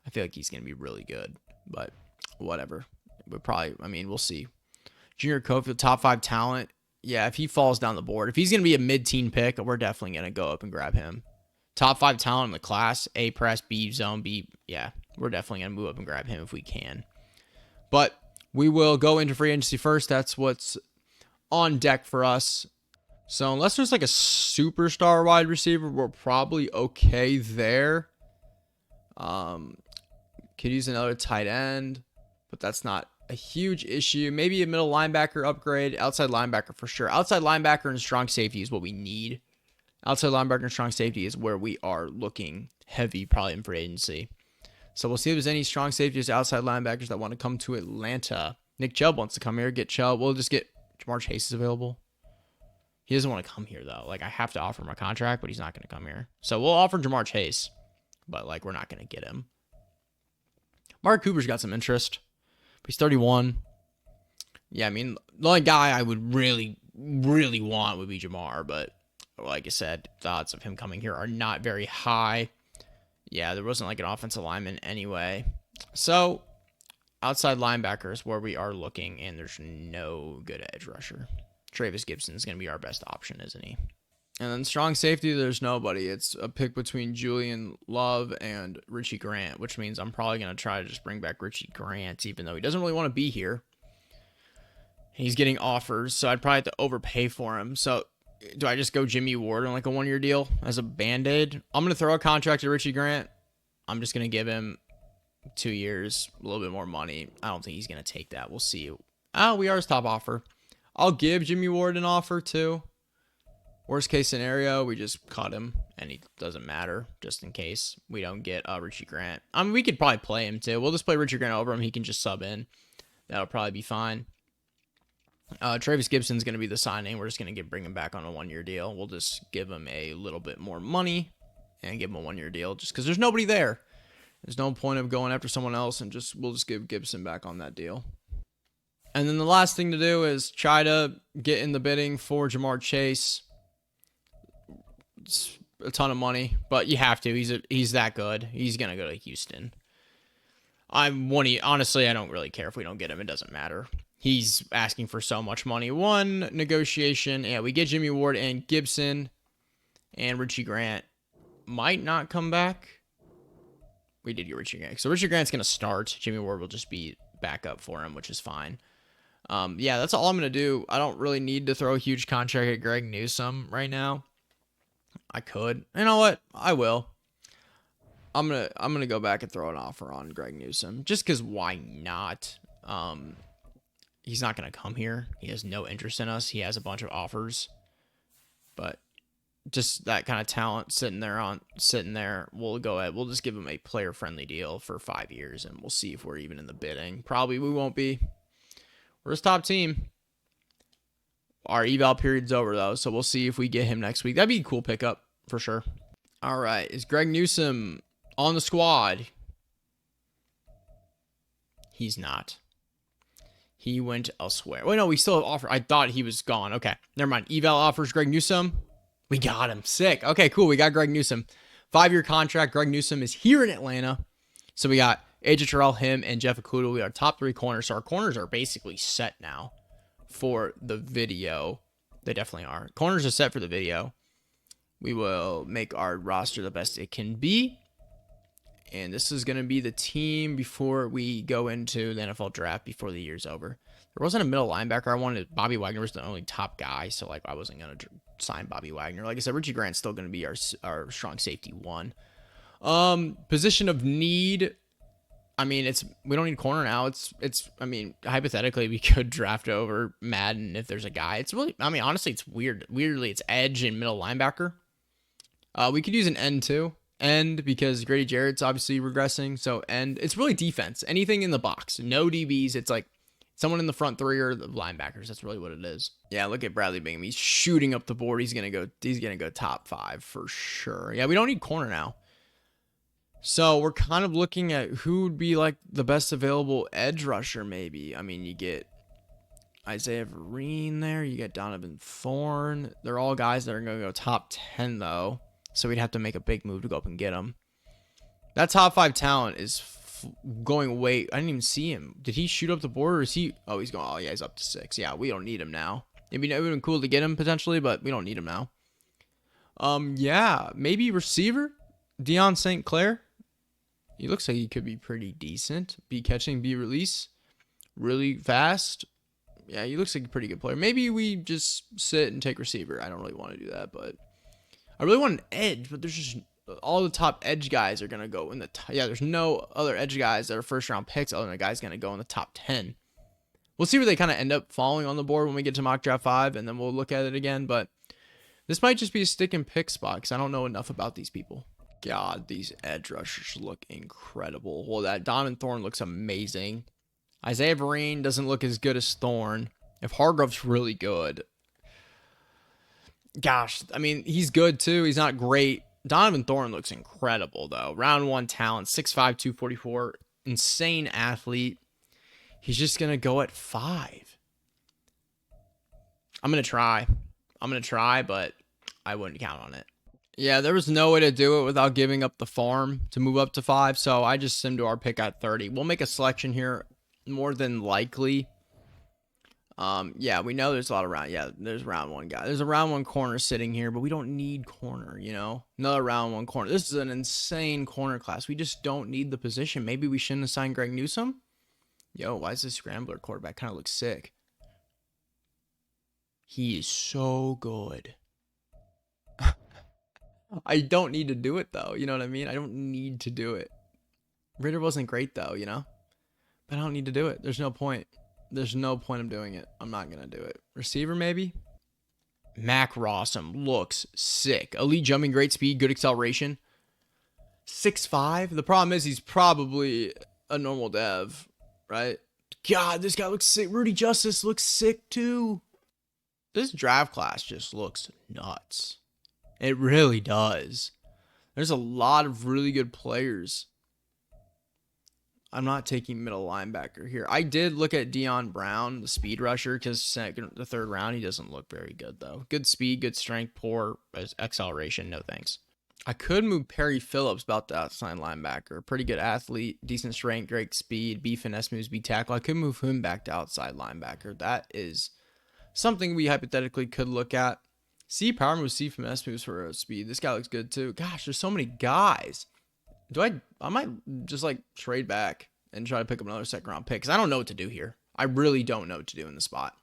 I feel like he's going to be really good, but whatever. We'll see. Junior Cofield, top 5 talent. Yeah, if he falls down the board, if he's going to be a mid-teen pick, we're definitely going to go up and grab him. Top 5 talent in the class, A press, B zone, B. Yeah, we're definitely going to move up and grab him if we can. But we will go into free agency first. That's what's on deck for us. So unless there's like a superstar wide receiver, we're probably okay there. Could use another tight end, but that's not a huge issue. Maybe a middle linebacker upgrade. Outside linebacker for sure. Outside linebacker and strong safety is what we need. Outside linebacker and strong safety is where we are looking heavy probably in free agency. So we'll see if there's any strong safeties, outside linebackers that want to come to Atlanta. Nick Chubb wants to come here. Get Chubb. We'll just get Jamar Chase is available. He doesn't want to come here, though. Like, I have to offer him a contract, but he's not going to come here. So we'll offer Jamar Chase, but, like, we're not going to get him. Mark Cooper's got some interest. But he's 31. Yeah, I mean, the only guy I would really want would be Jamar, but like I said, the odds of him coming here are not very high. Yeah, there wasn't like an offensive lineman anyway. So, outside linebackers where we are looking, and there's no good edge rusher. Travis Gibson is going to be our best option, isn't he? And then strong safety, there's nobody. It's a pick between Julian Love and Richie Grant, which means I'm probably going to try to just bring back Richie Grant, even though he doesn't really want to be here. He's getting offers, so I'd probably have to overpay for him. So do I just go Jimmy Ward on like a 1-year deal as a Band-Aid? I'm going to throw a contract to Richie Grant. I'm just going to give him 2 years, a little bit more money. I don't think he's going to take that. We'll see. Oh, we are his top offer. I'll give Jimmy Ward an offer too. Worst case scenario, we just cut him, and he doesn't matter, just in case we don't get Richie Grant. I mean, we could probably play him too. We'll just play Richie Grant over him. He can just sub in. That'll probably be fine. Travis Gibson's going to be the signing. We're just going to bring him back on a 1-year deal. We'll just give him a little bit more money and give him a 1-year deal just because there's nobody there. There's no point of going after someone else, and we'll just give Gibson back on that deal. And then the last thing to do is try to get in the bidding for Jamar Chase. It's a ton of money, but you have to. He's that good. He's going to go to Houston. Honestly, I don't really care if we don't get him. It doesn't matter. He's asking for so much money. One negotiation. Yeah, we get Jimmy Ward and Gibson, and Richie Grant might not come back. We did get Richie Grant. So Richie Grant's going to start. Jimmy Ward will just be backup for him, which is fine. Yeah, that's all I'm going to do. I don't really need to throw a huge contract at Greg Newsome right now. I could. You know what? I will. I'm gonna go back and throw an offer on Greg Newsome. Just because why not? He's not going to come here. He has no interest in us. He has a bunch of offers. But just that kind of talent sitting there, we'll go ahead. We'll just give him a player-friendly deal for 5 years, and we'll see if we're even in the bidding. Probably we won't be. We're his top team. Our eval period's over, though, so we'll see if we get him next week. That'd be a cool pickup, for sure. All right, is Greg Newsome on the squad? He's not. He went elsewhere. Wait, no, we still have offer. I thought he was gone. Okay, never mind. Eval offers Greg Newsome. We got him. Sick. Okay, cool. We got Greg Newsome. 5-year contract. Greg Newsome is here in Atlanta. So we got AJ Terrell, him, and Jeff Okudah. We are top 3 corners. So our corners are basically set now for the video. They definitely are. Corners are set for the video. We will make our roster the best it can be. And this is going to be the team before we go into the NFL draft before the year's over. There wasn't a middle linebacker. I wanted Bobby Wagner was the only top guy, so like I wasn't going to sign Bobby Wagner. Like I said, Richie Grant's still going to be our strong safety 1. Position of need. I mean, we don't need corner now. I mean, hypothetically, we could draft over Madden if there's a guy. It's really, I mean, honestly, it's weird. Weirdly, it's edge and middle linebacker. We could use an end too. End because Grady Jarrett's obviously regressing. So end. It's really defense. Anything in the box. No DBs. It's like someone in the front 3 or the linebackers. That's really what it is. Yeah, look at Bradley Bingham. He's shooting up the board. He's gonna go top 5 for sure. Yeah, we don't need corner now. So we're kind of looking at who would be like the best available edge rusher, maybe. I mean, you get Isaiah Vereen there. You get Donovan Thorne. They're all guys that are going to go top 10, though. So we'd have to make a big move to go up and get them. That top 5 talent is going way. I didn't even see him. Did he shoot up the board or is he? Oh, he's going. Oh, yeah, he's up to 6. Yeah, we don't need him now. It would have been cool to get him potentially, but we don't need him now. Yeah, maybe receiver. Deion St. Clair. He looks like he could be pretty decent. Be catching, be release. Really fast. Yeah, he looks like a pretty good player. Maybe we just sit and take receiver. I don't really want to do that, but I really want an edge, but there's just all the top edge guys are going to go in the top. Yeah, there's no other edge guys that are first round picks other than a guy's going to go in the top 10. We'll see where they kind of end up falling on the board when we get to mock draft 5, and then we'll look at it again, but this might just be a stick and pick spot because I don't know enough about these people. God, these edge rushers look incredible. Well, that Donovan Thorne looks amazing. Isaiah Vereen doesn't look as good as Thorne. If Hargrove's really good, gosh, I mean, he's good too. He's not great. Donovan Thorne looks incredible, though. Round 1 talent, 6'5", 244. insane athlete. He's just going to go at 5. I'm going to try, but I wouldn't count on it. Yeah, there was no way to do it without giving up the farm to move up to 5, so I just simmed to our pick at 30. We'll make a selection here, more than likely. Yeah, we know there's a lot of round. Yeah, there's round 1 guy. There's a round 1 corner sitting here, but we don't need corner, you know? Another round 1 corner. This is an insane corner class. We just don't need the position. Maybe we shouldn't have signed Greg Newsome? Yo, why is this scrambler quarterback kind of look sick? He is so good. I don't need to do it, though. You know what I mean? I don't need to do it. Ritter wasn't great, though, you know? But I don't need to do it. There's no point. There's no point of doing it. I'm not going to do it. Receiver, maybe? Mac Rossum looks sick. Elite jumping, great speed, good acceleration. 6'5". The problem is he's probably a normal dev, right? God, this guy looks sick. Rudy Justice looks sick, too. This draft class just looks nuts. It really does. There's a lot of really good players. I'm not taking middle linebacker here. I did look at Deion Brown, the speed rusher, because the 3rd round, he doesn't look very good, though. Good speed, good strength, poor acceleration. No thanks. I could move Perry Phillips, about the outside linebacker. Pretty good athlete, decent strength, great speed, B finesse moves, B tackle. I could move him back to outside linebacker. That is something we hypothetically could look at. C power moves, C finesse moves for speed. This guy looks good too. Gosh, there's so many guys. I might just like trade back and try to pick up another 2nd round pick, because I don't know what to do here. I really don't know what to do in the spot.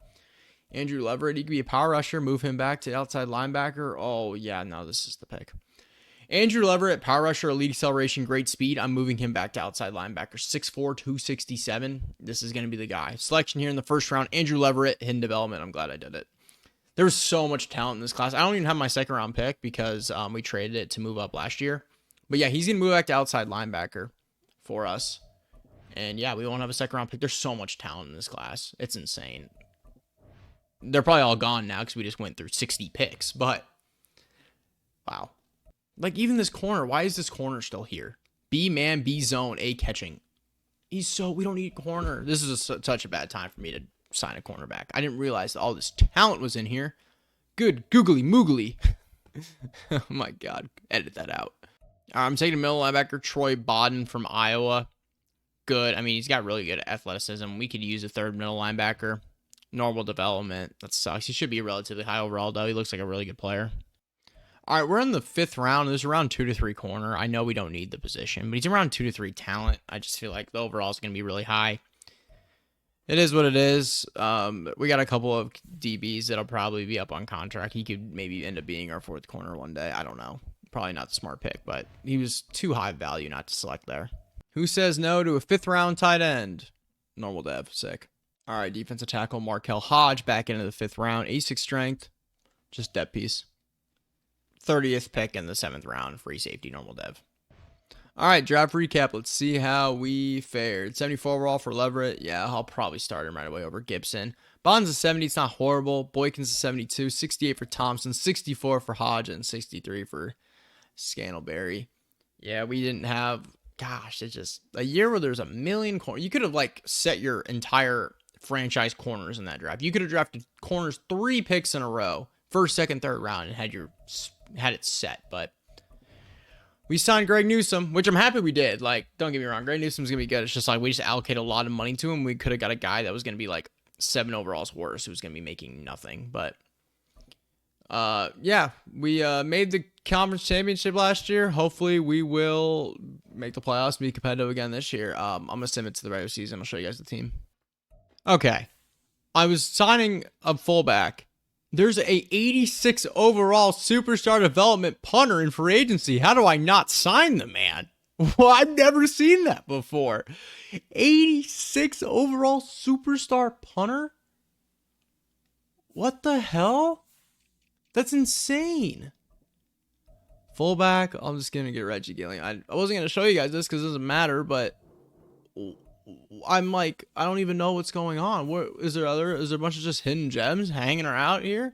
Andrew Leverett, he could be a power rusher. Move him back to outside linebacker. Oh yeah, no, this is the pick. Andrew Leverett, power rusher, elite acceleration, great speed. I'm moving him back to outside linebacker. 6'4", 267. This is going to be the guy. Selection here in the 1st round. Andrew Leverett, hidden development. I'm glad I did it. There was so much talent in this class. I don't even have my 2nd round pick because we traded it to move up last year. But yeah, he's going to move back to outside linebacker for us. And yeah, we won't have a 2nd round pick. There's so much talent in this class. It's insane. They're probably all gone now because we just went through 60 picks. But wow. Like even this corner, why is this corner still here? B man, B zone, A catching. We don't need corner. This is such a bad time for me to sign a cornerback. I didn't realize that all this talent was in here. Good googly moogly. Oh my God. Edit that out. I'm taking a middle linebacker, Troy Bodden from Iowa. Good. I mean, he's got really good athleticism. We could use a 3rd middle linebacker. Normal development. That sucks. He should be relatively high overall, though. He looks like a really good player. All right, we're in the 5th round. There's around 2 to 3 corner. I know we don't need the position, but he's around 2 to 3 talent. I just feel like the overall is going to be really high. It is what it is. We got a couple of DBs that'll probably be up on contract. He could maybe end up being our 4th corner one day. I don't know. Probably not the smart pick, but he was too high value not to select there. Who says no to a 5th round tight end? Normal dev. Sick. All right, defensive tackle Markel Hodge back into the 5th round. 86 strength. Just depth piece. 30th pick in the 7th round. Free safety, normal dev. All right, draft recap. Let's see how we fared. 74 overall for Leverett. Yeah, I'll probably start him right away over Gibson. Bond's a 70. It's not horrible. Boykin's a 72. 68 for Thompson. 64 for Hodge. And 63 for Scantleberry. Yeah, we didn't have... Gosh, it's just a year where there's a million corners. You could have, like, set your entire franchise corners in that draft. You could have drafted corners 3 picks in a row. 1st, 2nd, 3rd round. And had it set. But... we signed Greg Newsome, which I'm happy we did. Like, don't get me wrong. Greg Newsome's going to be good. It's just like we just allocated a lot of money to him. We could have got a guy that was going to be like 7 overalls worse, who was going to be making nothing. But, yeah, we made the conference championship last year. Hopefully we will make the playoffs and be competitive again this year. I'm going to send it to the regular season. I'll show you guys the team. Okay. I was signing a fullback. There's a 86 overall superstar development punter in free agency. How do I not sign the man? Well, I've never seen that before. 86 overall superstar punter? What the hell? That's insane. Fullback, I'm just going to get Reggie Gilliam. I wasn't going to show you guys this because it doesn't matter, but I'm like, I don't even know what's going on. What is there a bunch of just hidden gems hanging out here?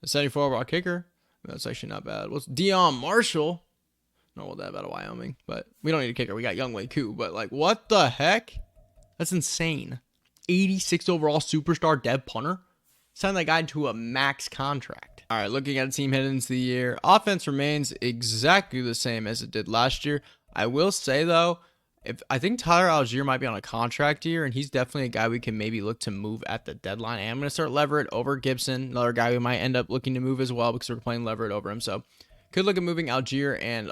The 74 overall kicker. That's actually not bad. What's Dion Marshall? No, well, that about Wyoming, but we don't need a kicker. We got Youngway Koo, but like, what the heck? That's insane. 86 overall superstar dev punter. Signed that guy to a max contract. All right, looking at a team heading into the year, offense remains exactly the same as it did last year. I will say though, I think Tyler Algier might be on a contract year, and he's definitely a guy we can maybe look to move at the deadline. And I'm going to start Leverett over Gibson, another guy we might end up looking to move as well because we're playing Leverett over him. So could look at moving Algier and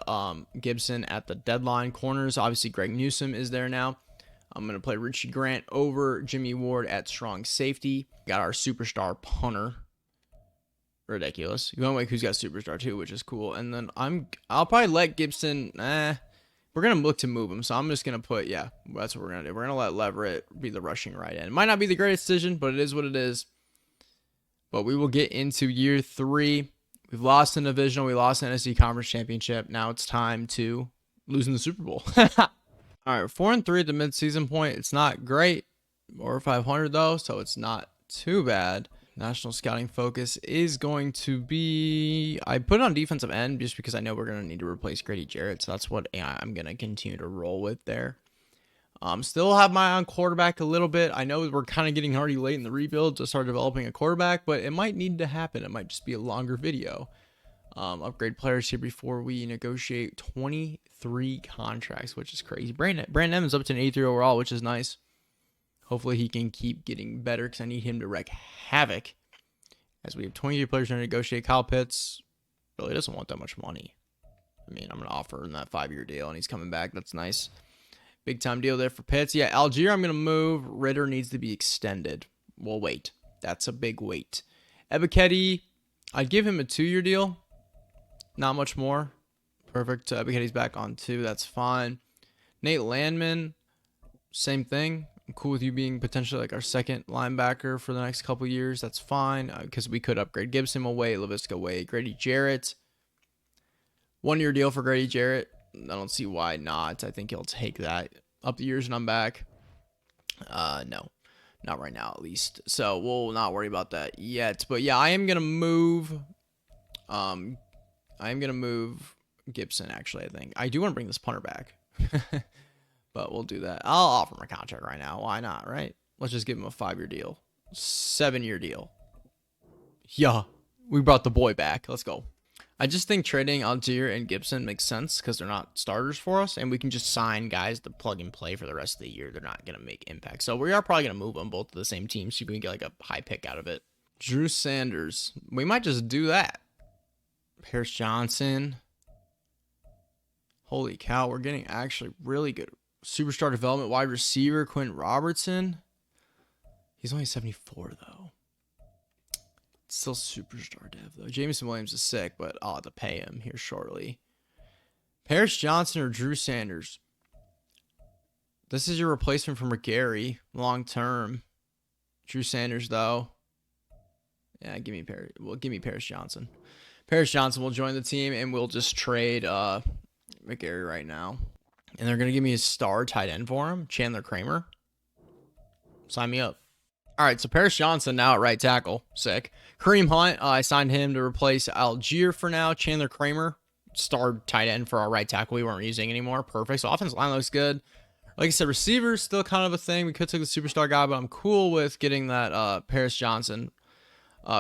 Gibson at the deadline. Corners, obviously Greg Newsome is there now. I'm going to play Richie Grant over Jimmy Ward at strong safety. Got our superstar punter. Ridiculous. Youngway who's got superstar too, which is cool. And then I'll probably let Gibson, we're going to look to move him. So I'm just going to put, yeah, that's what we're going to do. We're going to let Leverett be the rushing right end. It might not be the greatest decision, but it is what it is. But we will get into year 3. We've lost in divisional. We lost in NFC Conference Championship. Now it's time to lose in the Super Bowl. All right, 4-3 at the midseason point. It's not great. Or 500 though, so it's not too bad. National scouting focus is going to be, I put it on defensive end just because I know we're going to need to replace Grady Jarrett. So that's what I'm going to continue to roll with there. Still have my eye on quarterback a little bit. I know we're kind of getting already late in the rebuild to start developing a quarterback, but it might need to happen. It might just be a longer video. Upgrade players here before we negotiate 23 contracts, which is crazy. Brandon Evans up to an 83 overall, which is nice. Hopefully he can keep getting better because I need him to wreak havoc. As we have 23 players to negotiate. Kyle Pitts really doesn't want that much money. I mean, I'm going to offer him that 5-year deal, and he's coming back. That's nice. Big time deal there for Pitts. Yeah, Algier I'm going to move. Ritter needs to be extended. We'll wait. That's a big wait. Ebiketie, I'd give him a 2-year deal. Not much more. Perfect. Ebiketie's back on 2. That's fine. Nate Landman, same thing. I'm cool with you being potentially like our second linebacker for the next couple years. That's fine because we could upgrade Gibson away, Laviska away, Grady Jarrett. 1-year deal for Grady Jarrett. I don't see why not. I think he'll take that up the years and I'm back. No, not right now at least. So we'll not worry about that yet. But yeah, I am gonna move. Gibson actually. I think I do want to bring this punter back. But we'll do that. I'll offer him a contract right now. Why not, right? Let's just give him a 5-year deal. 7-year deal. Yeah, we brought the boy back. Let's go. I just think trading Algier and Gibson makes sense because they're not starters for us. And we can just sign guys to plug and play for the rest of the year. They're not going to make impact. So we are probably going to move them both to the same team so we can get like a high pick out of it. Drew Sanders. We might just do that. Pierce Johnson. Holy cow, we're getting actually really good. Superstar development wide receiver Quinn Robertson. He's only 74 though. Still superstar dev though. Jameson Williams is sick, but I'll have to pay him here shortly. Paris Johnson or Drew Sanders. This is your replacement for McGarry long term. Drew Sanders though. Yeah, give me Paris Johnson. Paris Johnson will join the team and we'll just trade McGarry right now. And they're going to give me a star tight end for him. Chandler Kramer. Sign me up. All right, so Paris Johnson now at right tackle. Sick. Kareem Hunt, I signed him to replace Algier for now. Chandler Kramer, star tight end for our right tackle we weren't using anymore. Perfect. So offensive line looks good. Like I said, receivers still kind of a thing. We could take the superstar guy, but I'm cool with getting that Paris Johnson.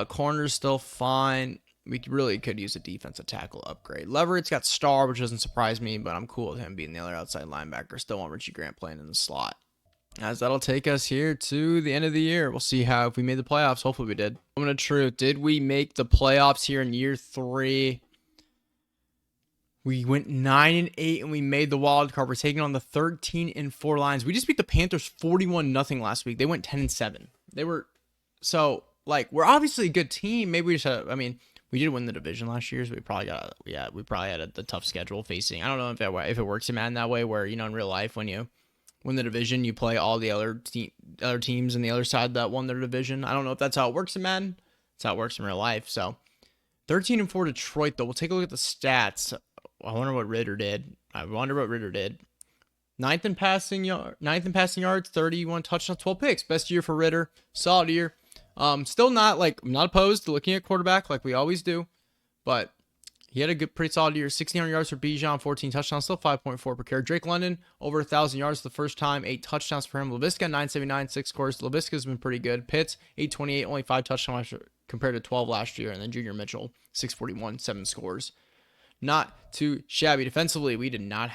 Corners still fine. We really could use a defensive tackle upgrade. Leverett's got star, which doesn't surprise me, but I'm cool with him being the other outside linebacker. Still want Richie Grant playing in the slot. As that'll take us here to the end of the year. We'll see if we made the playoffs. Hopefully we did. Moment of truth. Did we make the playoffs here in year 3? We went 9-8 and we made the wild card. We're taking on the 13-4 Lions. We just beat the Panthers 41-0 last week. They went 10-7. They were so like we're obviously a good team. Maybe we just had, I mean, we did win the division last year, so we probably had the tough schedule facing. I don't know if it works in Madden that way, where in real life when you win the division, you play all the other teams in the other side that won their division. I don't know if that's how it works in Madden. That's how it works in real life. So 13-4 Detroit though. We'll take a look at the stats. I wonder what Ritter did. 9th in passing yards, 31 touchdowns, 12 picks. Best year for Ritter. Solid year. Still not I'm not opposed to looking at quarterback like we always do, but He had a good, pretty solid year. 1,600 yards for Bijan, 14 touchdowns, still 5.4 per carry. Drake London, over 1,000 yards for the first time, 8 touchdowns for him. Laviska, 979, 6 scores. Laviska's been pretty good. Pitts, 828, only 5 touchdowns compared to 12 last year. And then Junior Mitchell, 641, 7 scores. Not too shabby. Defensively, we did not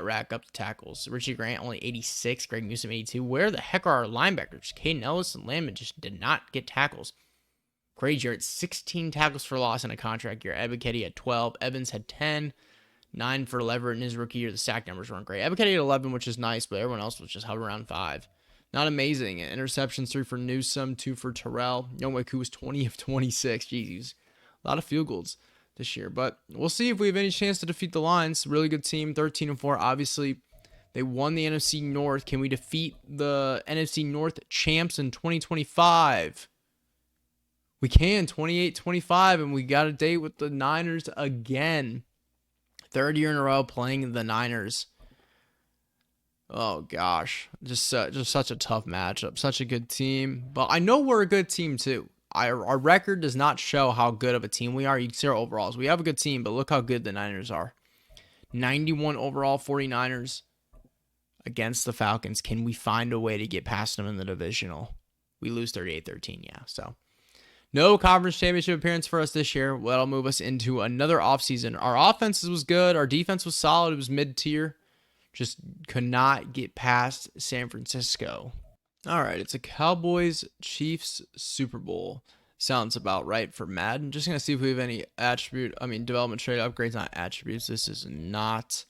rack up the tackles. Richie Grant, only 86. Greg Newsome, 82. Where the heck are our linebackers? Caden Ellis and Landman just did not get tackles. Gray Jarrett, 16 tackles for loss in a contract year. Ebiketie had 12. Evans had 10. 9 for Leverett in his rookie year. The sack numbers weren't great. Ebiketie had 11, which is nice, but everyone else was just hovering around 5. Not amazing. Interceptions, 3 for Newsome, 2 for Terrell. Youngwaku was 20 of 26. Jeez, a lot of field goals this year. But we'll see if we have any chance to defeat the Lions. Really good team, 13-4. Obviously, they won the NFC North. Can we defeat the NFC North champs in 2025? We can, 28-25, and we got a date with the Niners again. 3rd year in a row playing the Niners. Oh, gosh. Just such a tough matchup. Such a good team. But I know we're a good team, too. Our record does not show how good of a team we are. You can see our overalls. We have a good team, but look how good the Niners are. 91 overall 49ers against the Falcons. Can we find a way to get past them in the divisional? We lose 38-13, yeah, so... No conference championship appearance for us this year. That'll move us into another offseason. Our offense was good. Our defense was solid. It was mid-tier. Just could not get past San Francisco. All right, it's a Cowboys-Chiefs Super Bowl. Sounds about right for Madden. Just going to see if we have any development trade upgrades, not attributes. This is not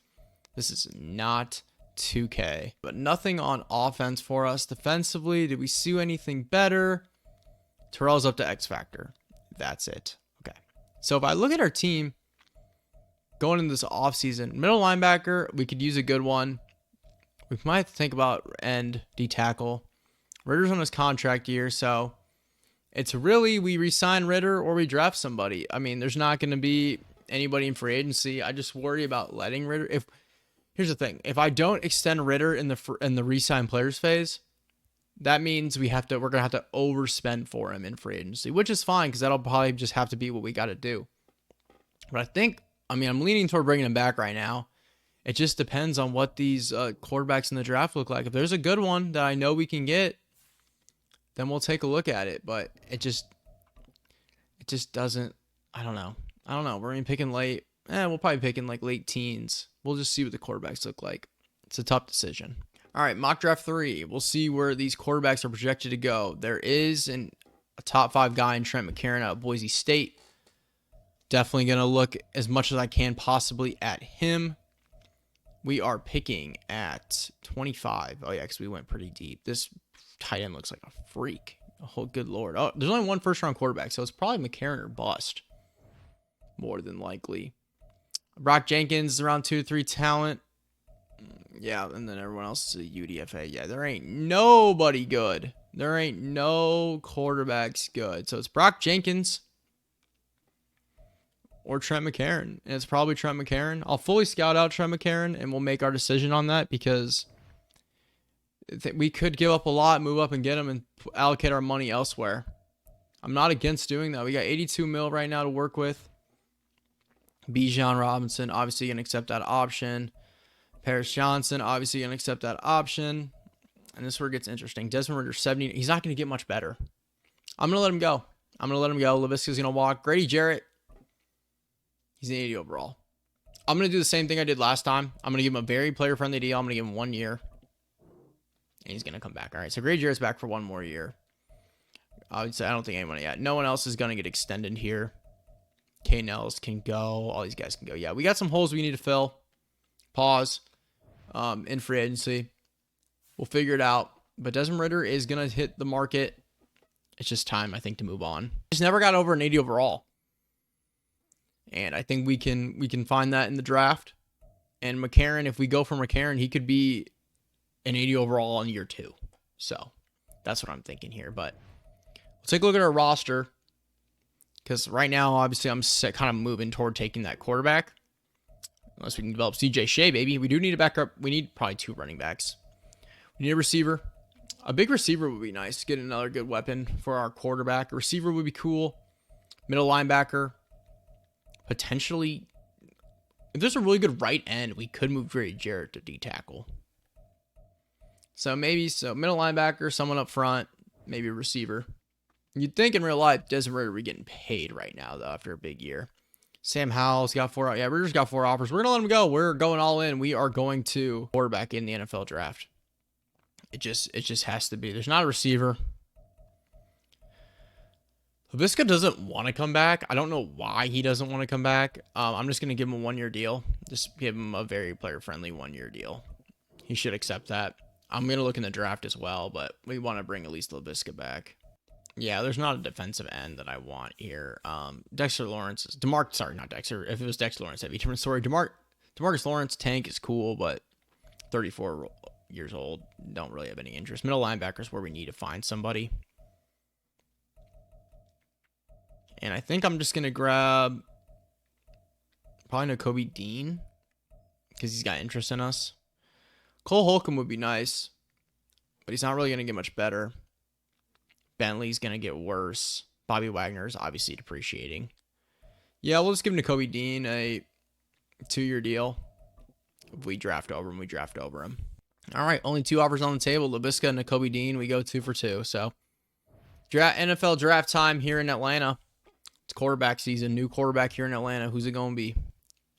2K. But nothing on offense for us. Defensively, did we see anything better? Terrell's up to X Factor. That's it. Okay. So if I look at our team going into this offseason, middle linebacker, we could use a good one. We might have to think about end D-tackle. Ritter's on his contract year, so it's really we re-sign Ritter or we draft somebody. I mean, there's not going to be anybody in free agency. I just worry about letting Ritter. Here's the thing. If I don't extend Ritter in the re-sign players phase, that means we're going to have to overspend for him in free agency, which is fine because that'll probably just have to be what we got to do. But I'm leaning toward bringing him back right now. It just depends on what these quarterbacks in the draft look like. If there's a good one that I know we can get, then we'll take a look at it. But it just doesn't, I don't know. We're going to be picking late. We'll probably pick in like late teens. We'll just see what the quarterbacks look like. It's a tough decision. All right, mock draft 3. We'll see where these quarterbacks are projected to go. There is a top 5 guy in Trent McCarron out of Boise State. Definitely going to look as much as I can possibly at him. We are picking at 25. Oh, yeah, because we went pretty deep. This tight end looks like a freak. Oh, good Lord. Oh, there's only one first-round quarterback, so it's probably McCarron or bust. More than likely. Brock Jenkins is around 2-3 talent. Yeah, and then everyone else is a UDFA. Yeah, there ain't nobody good. There ain't no quarterbacks good. So it's Brock Jenkins or Trent McCarron. And it's probably Trent McCarron. I'll fully scout out Trent McCarron, and we'll make our decision on that because we could give up a lot, move up and get him, and allocate our money elsewhere. I'm not against doing that. We got 82 mil right now to work with. Bijan Robinson, obviously going to accept that option. Paris Johnson, obviously going to accept that option. And this is where it gets interesting. Desmond Ridder, 70. He's not going to get much better. I'm going to let him go. Laviska's going to walk. Grady Jarrett, he's an 80 overall. I'm going to do the same thing I did last time. I'm going to give him a very player-friendly deal. I'm going to give him 1 year. And he's going to come back. All right, so Grady Jarrett's back for 1 more year. Obviously, I don't think anyone yet. No one else is going to get extended here. Caden Ellis can go. All these guys can go. Yeah, we got some holes we need to fill. Pause. In free agency. We'll figure it out. But Desmond Ridder is going to hit the market. It's just time, I think, to move on. He's never got over an 80 overall. And I think we can find that in the draft. And McCarron, if we go for McCarron, he could be an 80 overall in year 2. So that's what I'm thinking here. But we'll take a look at our roster. Because right now, obviously, I'm kind of moving toward taking that quarterback. Unless we can develop CJ Shea, baby. We do need a backup. We need probably 2 running backs. We need a receiver. A big receiver would be nice. Get another good weapon for our quarterback. A receiver would be cool. Middle linebacker. potentially, if there's a really good right end, we could move Grady Jarrett to D tackle. So maybe middle linebacker, someone up front, maybe a receiver. You'd think in real life, Desmond Ridder would be getting paid right now, though, after a big year. Sam Howell's got 4. Yeah, Ridder's got 4 offers. We're going to let him go. We're going all in. We are going to quarterback in the NFL draft. It just has to be. There's not a receiver. Laviska doesn't want to come back. I don't know why he doesn't want to come back. I'm just going to give him a 1-year deal. Just give him a very player-friendly 1-year deal. He should accept that. I'm going to look in the draft as well, but we want to bring at least Laviska back. Yeah, there's not a defensive end that I want here. Dexter Lawrence is not Dexter. If it was Dexter Lawrence, that'd be a different story. Demarcus Lawrence, tank is cool, but 34 years old, don't really have any interest. Middle linebacker is where we need to find somebody. And I think I'm just going to grab probably Nakobe Dean because he's got interest in us. Cole Holcomb would be nice, but he's not really going to get much better. Bentley's going to get worse. Bobby Wagner is obviously depreciating. Yeah, we'll just give Nakobe Dean a 2-year deal. If we draft over him, we draft over him. All right, only 2 offers on the table. Laviska and Nakobe Dean, we go 2 for 2. So, NFL draft time here in Atlanta. It's quarterback season. New quarterback here in Atlanta. Who's it going to be?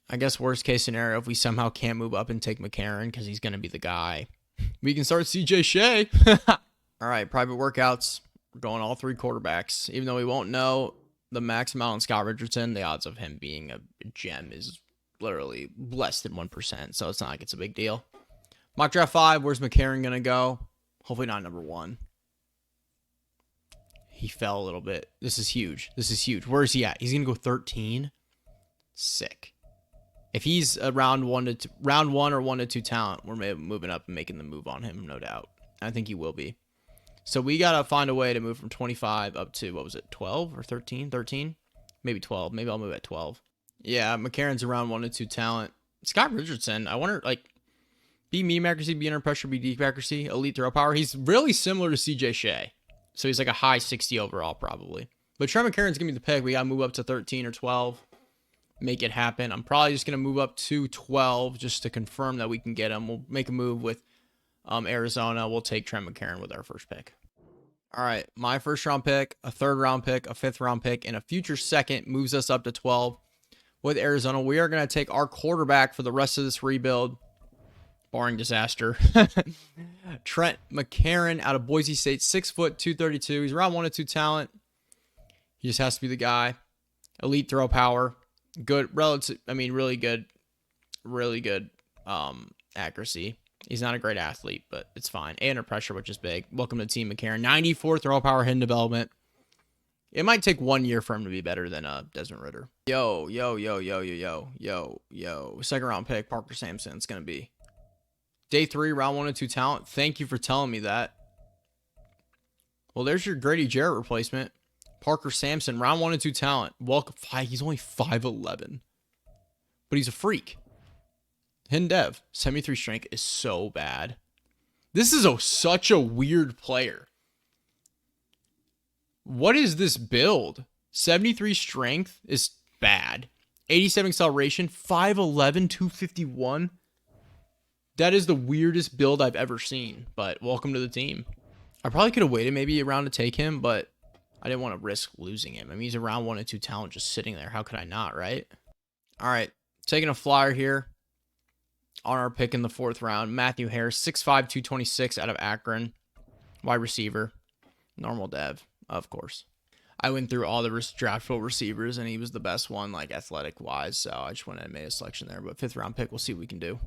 I guess worst case scenario, if we somehow can't move up and take McCarron because he's going to be the guy, we can start CJ Shea. All right, private workouts. We're going all 3 quarterbacks. Even though we won't know the max amount on Scott Richardson, the odds of him being a gem is literally less than 1%. So it's not like it's a big deal. Mock draft 5. Where's McCarron going to go? Hopefully not number 1. He fell a little bit. This is huge. Where is he at? He's going to go 13. Sick. If he's a round 1 or 1 to 2 talent, we're moving up and making the move on him, no doubt. I think he will be. So we got to find a way to move from 25 up to, 12 or 13? 13? Maybe 12. Maybe I'll move at 12. Yeah, McCarron's around 1 to 2 talent. Scott Richardson, I wonder, B medium accuracy, B under pressure, B deep accuracy, elite throw power. He's really similar to CJ Shea. So he's like a high 60 overall probably. But Trey McCarron's going to be the pick. We got to move up to 13 or 12. Make it happen. I'm probably just going to move up to 12 just to confirm that we can get him. We'll make a move with Arizona. We'll take Trent McCarron with our first pick. All right, my first round pick, a 3rd round pick, a 5th round pick, and a future 2nd moves us up to 12 with Arizona. We are going to take our quarterback for the rest of this rebuild, barring disaster. Trent McCarron out of Boise State, 6 foot, 232. He's around 1 to 2 talent. He just has to be the guy. Elite throw power. Good, really good accuracy. He's not a great athlete, but it's fine. A under pressure, which is big. Welcome to Team McCarron. 94 throw power, hidden development. It might take 1 year for him to be better than Desmond Ridder. Yo. 2nd round pick, Parker Sampson. It's going to be day 3, round 1 and 2 talent. Thank you for telling me that. Well, there's your Grady Jarrett replacement. Parker Sampson, round 1 and 2 talent. Welcome. He's only 5'11", but he's a freak. Hidden dev, 73 strength is so bad. This is such a weird player. What is this build? 73 strength is bad. 87 acceleration, 5'11", 251. That is the weirdest build I've ever seen, but welcome to the team. I probably could have waited maybe a round to take him, but I didn't want to risk losing him. I mean, he's a round 1 and 2 talent just sitting there. How could I not, right? All right, taking a flyer here on our pick in the 4th round. Matthew Harris, 6'5", 226 out of Akron. Wide receiver. Normal dev, of course. I went through all the draftable receivers, and he was the best one, athletic-wise, so I just went and made a selection there. But 5th round pick, we'll see what we can do.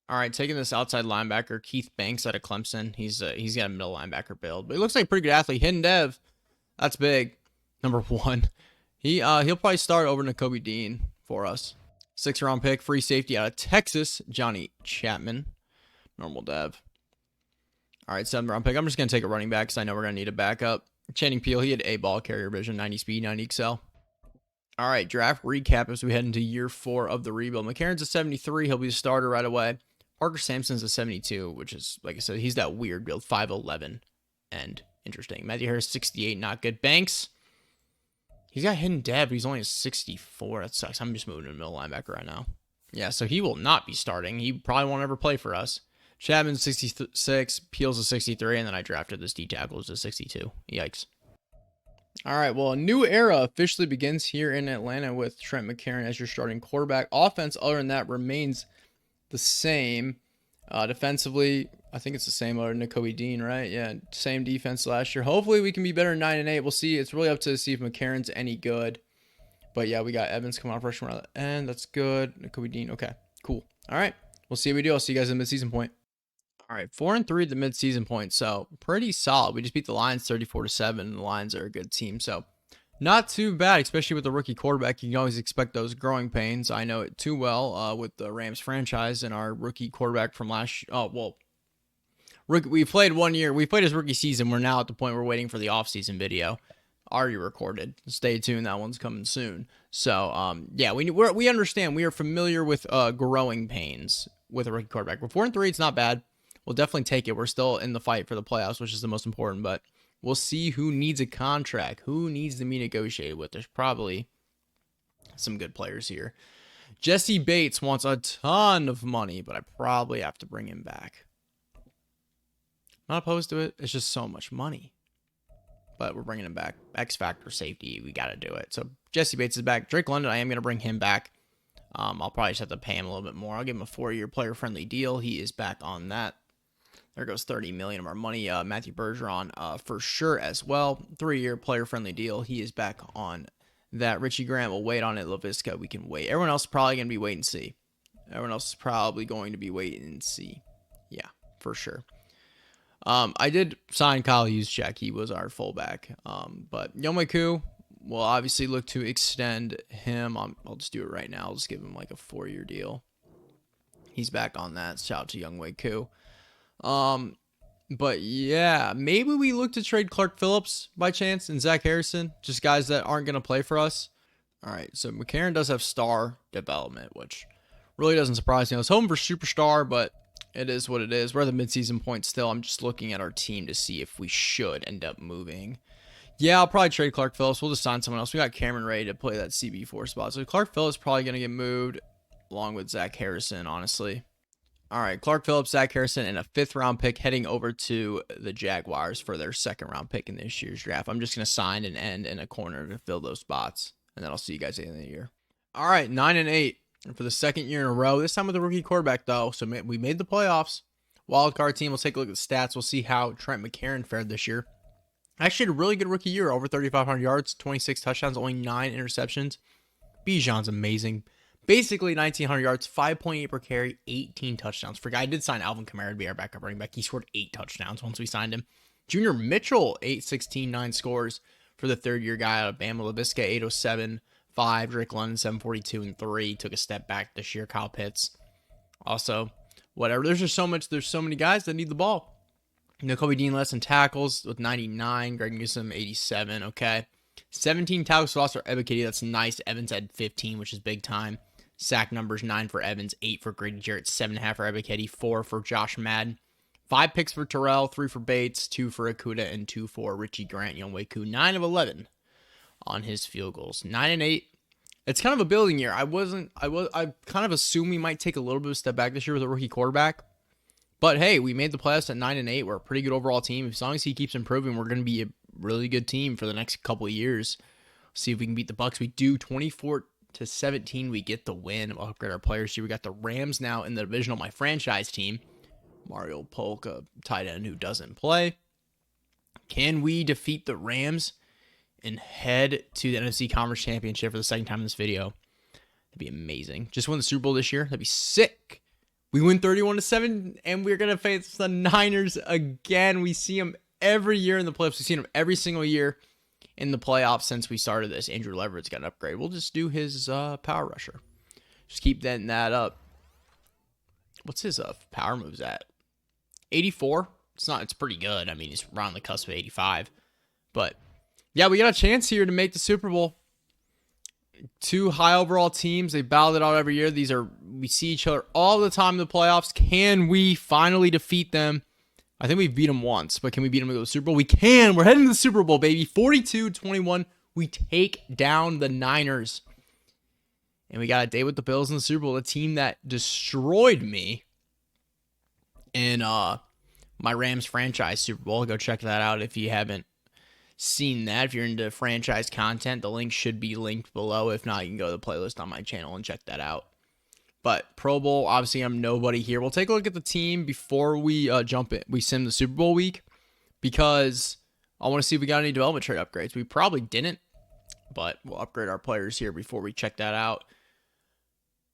All right, taking this outside linebacker, Keith Banks out of Clemson. He's got a middle linebacker build, but he looks like a pretty good athlete. Hidden dev, that's big. Number 1. He'll probably start over Nakobe Dean for us. 6th round pick, free safety out of Texas, Johnny Chapman. Normal dev. All right, 7th round pick. I'm just going to take a running back because I know we're going to need a backup. Channing Peel, he had a ball carrier vision, 90 speed, 90 excel. All right, draft recap as we head into year 4 of the rebuild. McCarron's a 73. He'll be the starter right away. Parker Sampson's a 72, which is, like I said, he's that weird build, 5'11", and interesting. Matthew Harris, 68, not good. Banks, He's got hidden dev, but he's only a 64. That sucks. I'm just moving to middle linebacker right now. Yeah, so he will not be starting. He probably won't ever play for us. Chapman 66, Peels a 63, and then I drafted this D tackle as a 62. Yikes. All right, well, a new era officially begins here in Atlanta with Trent McCarron as your starting quarterback. Offense, other than that, remains the same. Defensively, I think it's the same other than Nakobe Dean, right? Yeah, same defense last year. Hopefully we can be better than 9-8. We'll see. It's really up to see if McCarron's any good. But yeah, we got Evans coming off freshman round, and that's good. Nakobe Dean, okay, cool. All right, we'll see what we do. I'll see you guys in the midseason point. All right, 4-3 at the midseason point, so pretty solid. We just beat the Lions 34-7, and the Lions are a good team, so not too bad, especially with the rookie quarterback. You can always expect those growing pains. I know it too well with the Rams franchise and our rookie quarterback from last year. Oh, well, we played 1 year. We played his rookie season. We're now at the point we're waiting for the offseason video. Already recorded. Stay tuned. That one's coming soon. So, yeah, we understand. We are familiar with growing pains with a rookie quarterback. But 4-3, it's not bad. We'll definitely take it. We're still in the fight for the playoffs, which is the most important, but we'll see who needs a contract, who needs to be negotiated with. There's probably some good players here. Jesse Bates wants a ton of money, but I probably have to bring him back. Not opposed to it. It's just so much money. But we're bringing him back. X Factor safety. We got to do it. So Jesse Bates is back. Drake London, I am going to bring him back. I'll probably just have to pay him a little bit more. I'll give him a 4-year player-friendly deal. He is back on that. There goes $30 million of our money. Matthew Bergeron for sure as well. 3-year player-friendly deal. He is back on that. Richie Grant will wait on it. LaVisca, we can wait. Everyone else is probably going to be wait and see. Everyone else is probably going to be wait and see. Yeah, for sure. I did sign Kyle Juszczyk. He was our fullback. But Younghoe will obviously look to extend him. I'll just do it right now. I'll just give him like a 4-year deal. He's back on that. Shout out to Younghoe. But yeah, maybe we look to trade Clark Phillips by chance and Zach Harrison, just guys that aren't going to play for us. All right, so McCarron does have star development, which really doesn't surprise me. I was hoping for superstar, but it is what it is. We're at the midseason point still. I'm just looking at our team to see if we should end up moving. Yeah, I'll probably trade Clark Phillips. We'll just sign someone else. We got Cameron ready to play that CB4 spot. So Clark Phillips probably going to get moved along with Zach Harrison, honestly. All right, Clark Phillips, Zach Harrison, and a 5th-round pick heading over to the Jaguars for their 2nd-round pick in this year's draft. I'm just going to sign an end in a corner to fill those spots, and then I'll see you guys at the end of the year. All right, 9-8 for the 2nd year in a row. This time with a rookie quarterback, though, so we made the playoffs. Wild card team. We'll take a look at the stats. We'll see how Trent McCarron fared this year. Actually had a really good rookie year, over 3,500 yards, 26 touchdowns, only 9 interceptions. Bijan's amazing. Basically 1,900 yards, 5.8 per carry, 18 touchdowns. I did sign Alvin Kamara to be our backup running back. He scored 8 touchdowns once we signed him. Junior Mitchell, 816, 9 scores for the 3rd-year guy out of Bama. LaVisca, 807, 5. Drake London, 742, and 3. Took a step back this year. Kyle Pitts. Also, whatever. There's just so much. There's so many guys that need the ball. Nakobe Dean less in tackles with 99. Greg Newsome, 87. Okay. 17 tackles lost for Ebiketie. That's nice. Evans had 15, which is big time. Sack numbers, 9 for Evans, 8 for Grady Jarrett, 7.5 for Ebiketie, 4 for Josh Madden. 5 picks for Terrell, 3 for Bates, 2 for Akuda, and 2 for Richie Grant. Younghoe, 9 of 11 on his field goals. 9-8. It's kind of a building year. I kind of assume we might take a little bit of a step back this year with a rookie quarterback. But hey, we made the playoffs at 9-8. We're a pretty good overall team. As long as he keeps improving, we're going to be a really good team for the next couple of years. See if we can beat the Bucs. We do 24-17. We get the win. We'll upgrade our players here. We got the Rams now in the divisional, my franchise team. Mario Polka, tight end who doesn't play. Can we defeat the Rams and head to the NFC Conference Championship for the 2nd time in this video? That'd be amazing. Just win the Super Bowl this year. That'd be sick. We win 31-7, and we're going to face the Niners again. We see them every year in the playoffs. We've seen them every single year in the playoffs since we started this. Andrew Leverett's got an upgrade. We'll just do his power rusher. Just keep that up. What's his power moves at? 84? It's pretty good. I mean, he's around the cusp of 85. But yeah, we got a chance here to make the Super Bowl. 2 high overall teams. They battle it out every year. We see each other all the time in the playoffs. Can we finally defeat them? I think we've beat them once, but can we beat them to the Super Bowl? We can. We're heading to the Super Bowl, baby. 42-21. We take down the Niners. And we got a day with the Bills in the Super Bowl, a team that destroyed me in my Rams franchise Super Bowl. Go check that out if you haven't seen that. If you're into franchise content, the link should be linked below. If not, you can go to the playlist on my channel and check that out. But Pro Bowl, obviously I'm nobody here. We'll take a look at the team before we jump in. We sim the Super Bowl week because I want to see if we got any development trade upgrades. We probably didn't, but we'll upgrade our players here before we check that out.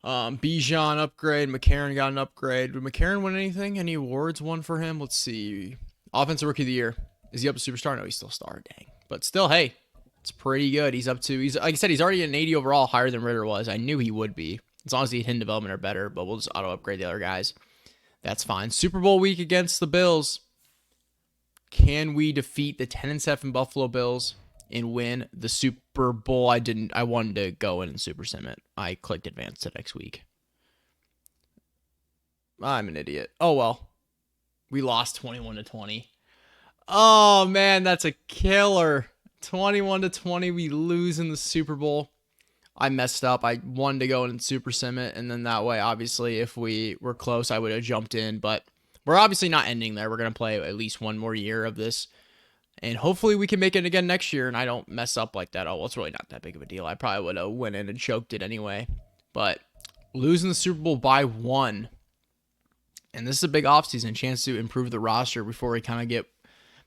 Bijan upgrade. McCarron got an upgrade. Did McCarron win anything? Any awards won for him? Let's see. Offensive Rookie of the Year. Is he up to Superstar? No, he's still star. Dang. But still, hey, it's pretty good. He's up to, like I said, he's already an 80 overall, higher than Ritter was. I knew he would be. As long as he hit development or better, but we'll just auto upgrade the other guys. That's fine. Super Bowl week against the Bills. Can we defeat the 10-7 Buffalo Bills and win the Super Bowl? I wanted to go in and super sim it. I clicked advance to next week. I'm an idiot. Oh well. We lost 21-20. Oh man, that's a killer. 21-20, we lose in the Super Bowl. I messed up. I wanted to go in and super sim it, and then that way, obviously, if we were close, I would have jumped in, but we're obviously not ending there. We're going to play at least one more year of this. And hopefully we can make it again next year and I don't mess up like that. Oh, well, it's really not that big of a deal. I probably would have went in and choked it anyway. But losing the Super Bowl by 1. And this is a big offseason, chance to improve the roster before we kind of get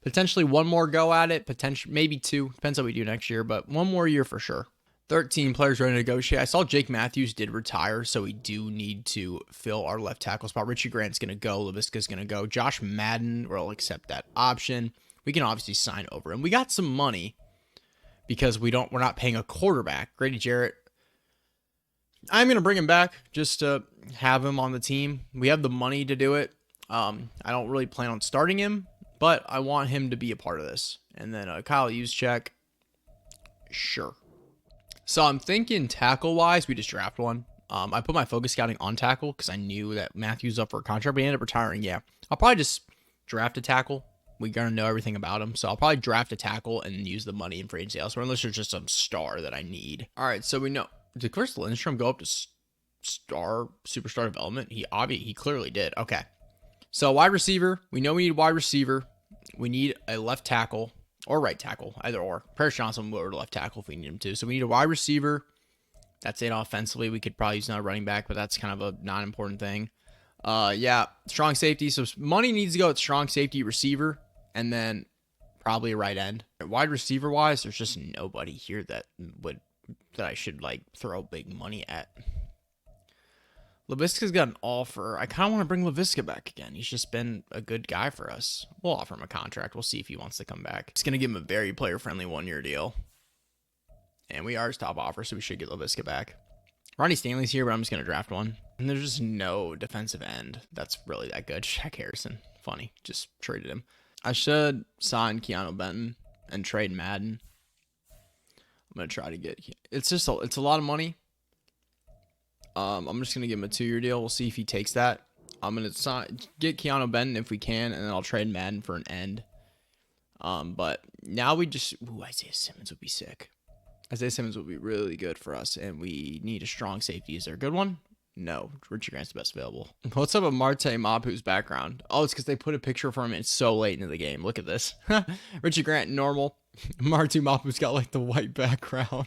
potentially one more go at it. Potentially, maybe 2. Depends how we do next year, but one more year for sure. 13 players ready to negotiate. I saw Jake Matthews did retire, so we do need to fill our left tackle spot. Richie Grant's going to go. LaVisca's going to go. Josh Madden will accept that option. We can obviously sign over him. We got some money because we're not paying a quarterback. Grady Jarrett, I'm going to bring him back just to have him on the team. We have the money to do it. I don't really plan on starting him, but I want him to be a part of this. And then Kyle Juszczyk, sure. So I'm thinking tackle-wise, we just draft one. I put my focus scouting on tackle because I knew that Matthews up for a contract, but he ended up retiring. Yeah, I'll probably just draft a tackle. We're going to know everything about him. So I'll probably draft a tackle and use the money in free agency elsewhere, unless there's just some star that I need. All right, so we know. Did Chris Lindstrom go up to superstar development? He clearly did. Okay. So wide receiver. We know we need wide receiver. We need a left tackle or right tackle, either or. Paris Johnson will go to left tackle if we need him to. So we need a wide receiver. That's it offensively. We could probably use another running back, but that's kind of a non-important thing. Yeah, strong safety. So money needs to go at strong safety receiver. And then probably a right end. Wide receiver wise, there's just nobody here that I should like throw big money at. LaVisca's got an offer. I kind of want to bring LaVisca back again. He's just been a good guy for us. We'll offer him a contract. We'll see if he wants to come back. It's going to give him a very player-friendly 1-year deal. And we are his top offer, so we should get LaVisca back. Ronnie Stanley's here, but I'm just going to draft one. And there's just no defensive end that's really that good. Shaq Harrison. Funny. Just traded him. I should sign Keanu Benton and trade Madden. I'm going to try to get... It's a lot of money. I'm just going to give him a 2-year deal. We'll see if he takes that. I'm going to get Keanu Benton if we can, and then I'll trade Madden for an end. But now we just... Ooh, Isaiah Simmons would be sick. Isaiah Simmons would be really good for us, and we need a strong safety. Is there a good one? No. Richard Grant's the best available. What's up with Marte Mapu's background? Oh, it's because they put a picture for him. It's so late into the game. Look at this. Richard Grant, normal. Marte Mapu's got like the white background.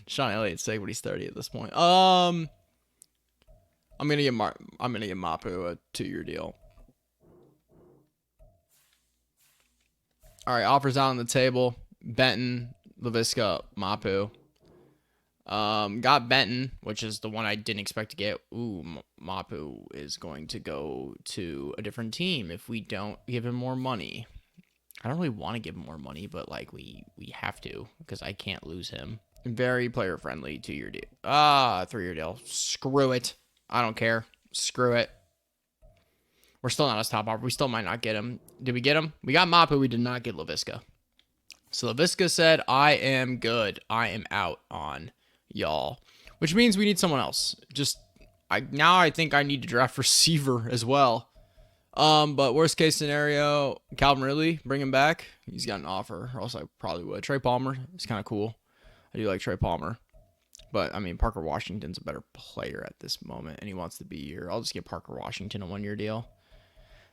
Sean Elliott's sick, but he's 30 at this point. I'm gonna give Mapu a 2-year deal. All right, offers out on the table. Benton, LaVisca, Mapu. Got Benton, which is the one I didn't expect to get. Ooh, Mapu is going to go to a different team if we don't give him more money. I don't really want to give him more money, but like we have to because I can't lose him. Very player friendly 2-year deal. 3-year deal. Screw it. I don't care. Screw it. We're still not his top offer. We still might not get him. Did we get him? We got Mapu. We did not get LaVisca. So LaVisca said, I am good. I am out on y'all. Which means we need someone else. Now I think I need to draft receiver as well. But worst case scenario, Calvin Ridley, bring him back. He's got an offer, or else I probably would. Trey Palmer is kind of cool. I do like Trey Palmer. But, I mean, Parker Washington's a better player at this moment, and he wants to be here. I'll just get Parker Washington a 1-year deal.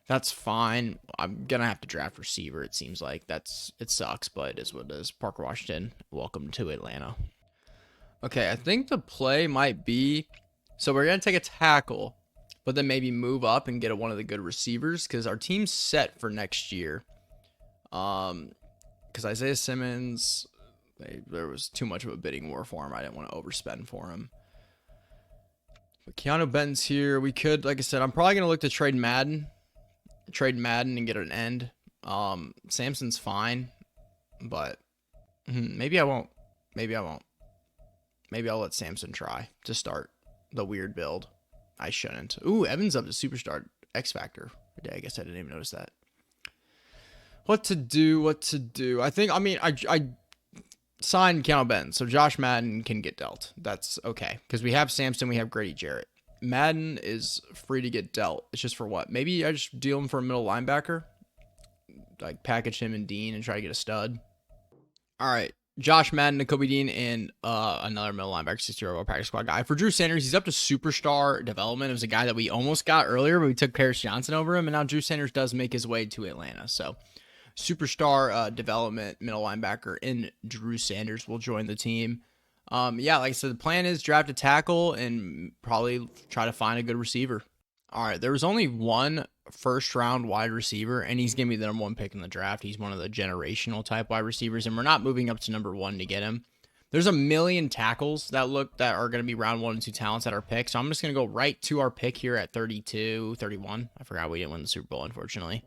That's fine. I'm going to have to draft receiver, it seems like. It sucks, but it is what it is. Parker Washington, welcome to Atlanta. Okay, I think the play might be... So we're going to take a tackle, but then maybe move up and get one of the good receivers, because our team's set for next year. Because Isaiah Simmons... There was too much of a bidding war for him. I didn't want to overspend for him. But Keanu Benton's here. We could, like I said, I'm probably going to look to trade Madden. Trade Madden and get an end. Samson's fine. But maybe I won't. Maybe I won't. Maybe I'll let Samson try to start the weird build. I shouldn't. Ooh, Evans up to Superstar X Factor. I guess I didn't even notice that. What to do? I signed Keanu Benton, so Josh Madden can get dealt. That's okay, because we have Samson, we have Grady Jarrett. Madden is free to get dealt. It's just for what? Maybe I just deal him for a middle linebacker, like package him and Dean and try to get a stud. All right, Josh Madden, Nakobe Dean, and another middle linebacker, 60-year-old practice squad guy. For Drew Sanders, he's up to superstar development. It was a guy that we almost got earlier, but we took Paris Johnson over him, and now Drew Sanders does make his way to Atlanta, so... Superstar development middle linebacker in Drew Sanders will join the team. Yeah, like I said, the plan is draft a tackle and probably try to find a good receiver. All right, there was only one first-round wide receiver, and he's going to be the number 1 pick in the draft. He's one of the generational type wide receivers, and we're not moving up to number 1 to get him. There's a million tackles that are going to be round 1 and 2 talents at our pick, so I'm just going to go right to our pick here at 32, 31. I forgot we didn't win the Super Bowl, unfortunately.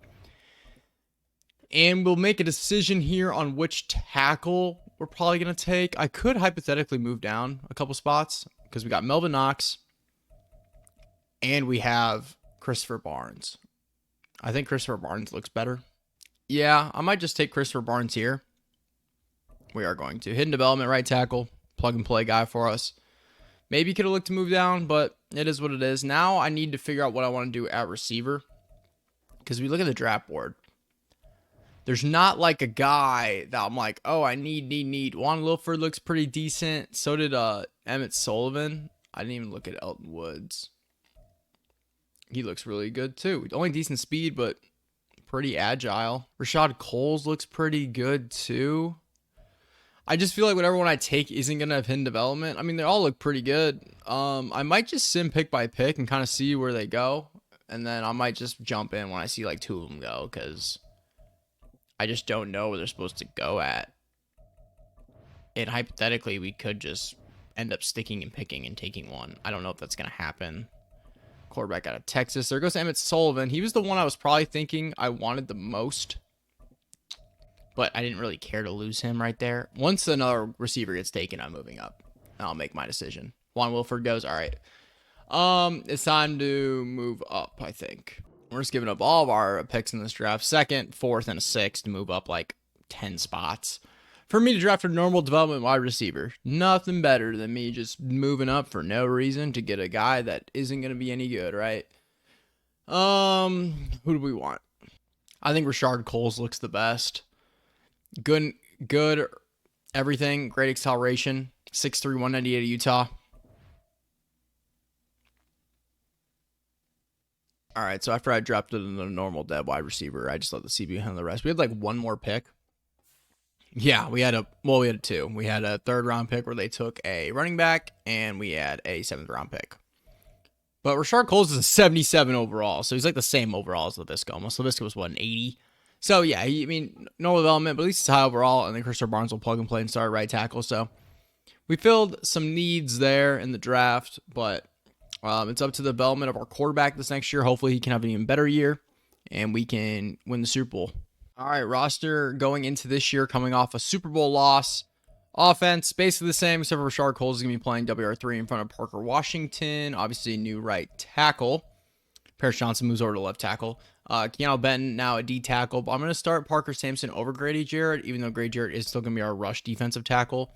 And we'll make a decision here on which tackle we're probably going to take. I could hypothetically move down a couple spots because we got Melvin Knox and we have Christopher Barnes. I think Christopher Barnes looks better. Yeah, I might just take Christopher Barnes here. We are going to. Hidden development, right tackle, plug and play guy for us. Maybe could have looked to move down, but it is what it is. Now I need to figure out what I want to do at receiver because we look at the draft board. There's not like a guy that I'm like, oh, I need. Juan Wilford looks pretty decent. So did Emmett Sullivan. I didn't even look at Elton Woods. He looks really good too. Only decent speed, but pretty agile. Rashad Coles looks pretty good too. I just feel like whatever one I take isn't going to have hidden development. I mean, they all look pretty good. I might just sim pick by pick and kind of see where they go. And then I might just jump in when I see like 2 of them go because... I just don't know where they're supposed to go at. And hypothetically, we could just end up sticking and picking and taking one. I don't know if that's going to happen. Quarterback out of Texas. There goes Emmett Sullivan. He was the one I was probably thinking I wanted the most. But I didn't really care to lose him right there. Once another receiver gets taken, I'm moving up. I'll make my decision. Juan Wilford goes. All right. It's time to move up, I think. We're just giving up all of our picks in this draft. 2nd, 4th, and a 6th to move up like 10 spots. For me to draft a normal development wide receiver. Nothing better than me just moving up for no reason to get a guy that isn't going to be any good, right? Who do we want? I think Rashard Coles looks the best. Good everything. Great acceleration. 6'3", 198 of Utah. All right, so after I dropped it in the normal dead wide receiver, I just let the CB handle the rest. We had like one more pick. Yeah, we had 2. We had a 3rd round pick where they took a running back, and we had a 7th round pick. But Rashard Coles is a 77 overall, so he's like the same overall as LaVisca almost. LaVisca was, what, an 80? So, yeah, no development, but at least it's high overall, and then Christopher Barnes will plug and play and start right tackle. So, we filled some needs there in the draft, but... it's up to the development of our quarterback this next year. Hopefully he can have an even better year and we can win the Super Bowl. All right, roster going into this year, coming off a Super Bowl loss. Offense, basically the same, except for Rashard Coles is going to be playing WR3 in front of Parker Washington. Obviously, new right tackle. Paris Johnson moves over to left tackle. Keanu Benton, now a D tackle. But I'm going to start Parker Sampson over Grady Jarrett, even though Grady Jarrett is still going to be our rush defensive tackle.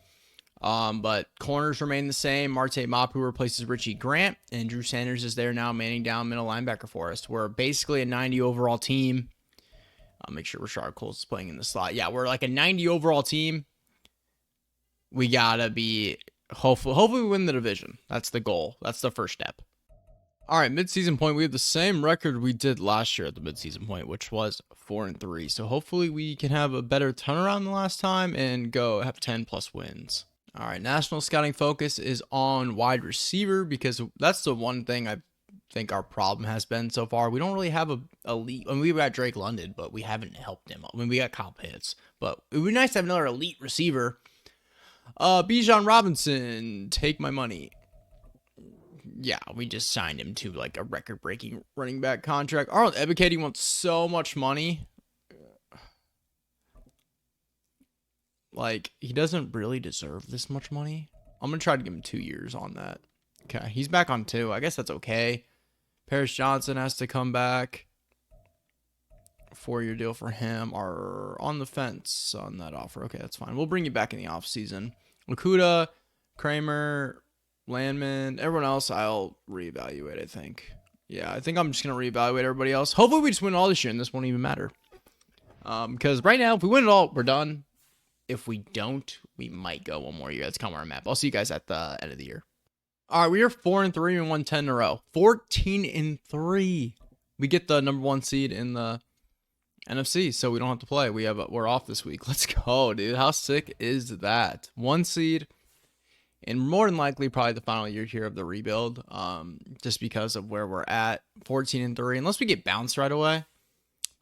But corners remain the same. Marte Mapu replaces Richie Grant, and Drew Sanders is there now manning down middle linebacker for us. We're basically a 90 overall team. I'll make sure Rashard Coles is playing in the slot. Yeah, we're like a 90 overall team. we gotta be hopefully we win the division. That's the goal. That's the first step. All right, midseason point. We have the same record we did last year at the midseason point, which was 4-3. So hopefully we can have a better turnaround than last time and go have 10 plus wins. All right, national scouting focus is on wide receiver because that's the one thing I think our problem has been so far. We don't really have a elite. I mean, we've got Drake London, but we haven't helped him. I mean, we got Kyle Pitts, but it would be nice to have another elite receiver. Bijan Robinson, take my money. Yeah, we just signed him to like a record-breaking running back contract. Arnold Ebiketie wants so much money. Like, he doesn't really deserve this much money. I'm going to try to give him 2 years on that. Okay, he's back on 2. I guess that's okay. Paris Johnson has to come back. 4-year deal for him. Are on the fence on that offer. Okay, that's fine. We'll bring you back in the offseason. Lakuta, Kramer, Landman, everyone else I'll reevaluate, I think. Yeah, I think I'm just going to reevaluate everybody else. Hopefully we just win all this year and this won't even matter. Because right now, if we win it all, we're done. If we don't, we might go one more year. That's kind of our map. I'll see you guys at the end of the year. All right, we are 4-3 and won 10 in a row. 14-3. We get the number 1 seed in the NFC, so we don't have to play. We're off this week. Let's go, dude. How sick is that? 1 seed, and more than likely probably the final year here of the rebuild. Just because of where we're at, 14-3. Unless we get bounced right away.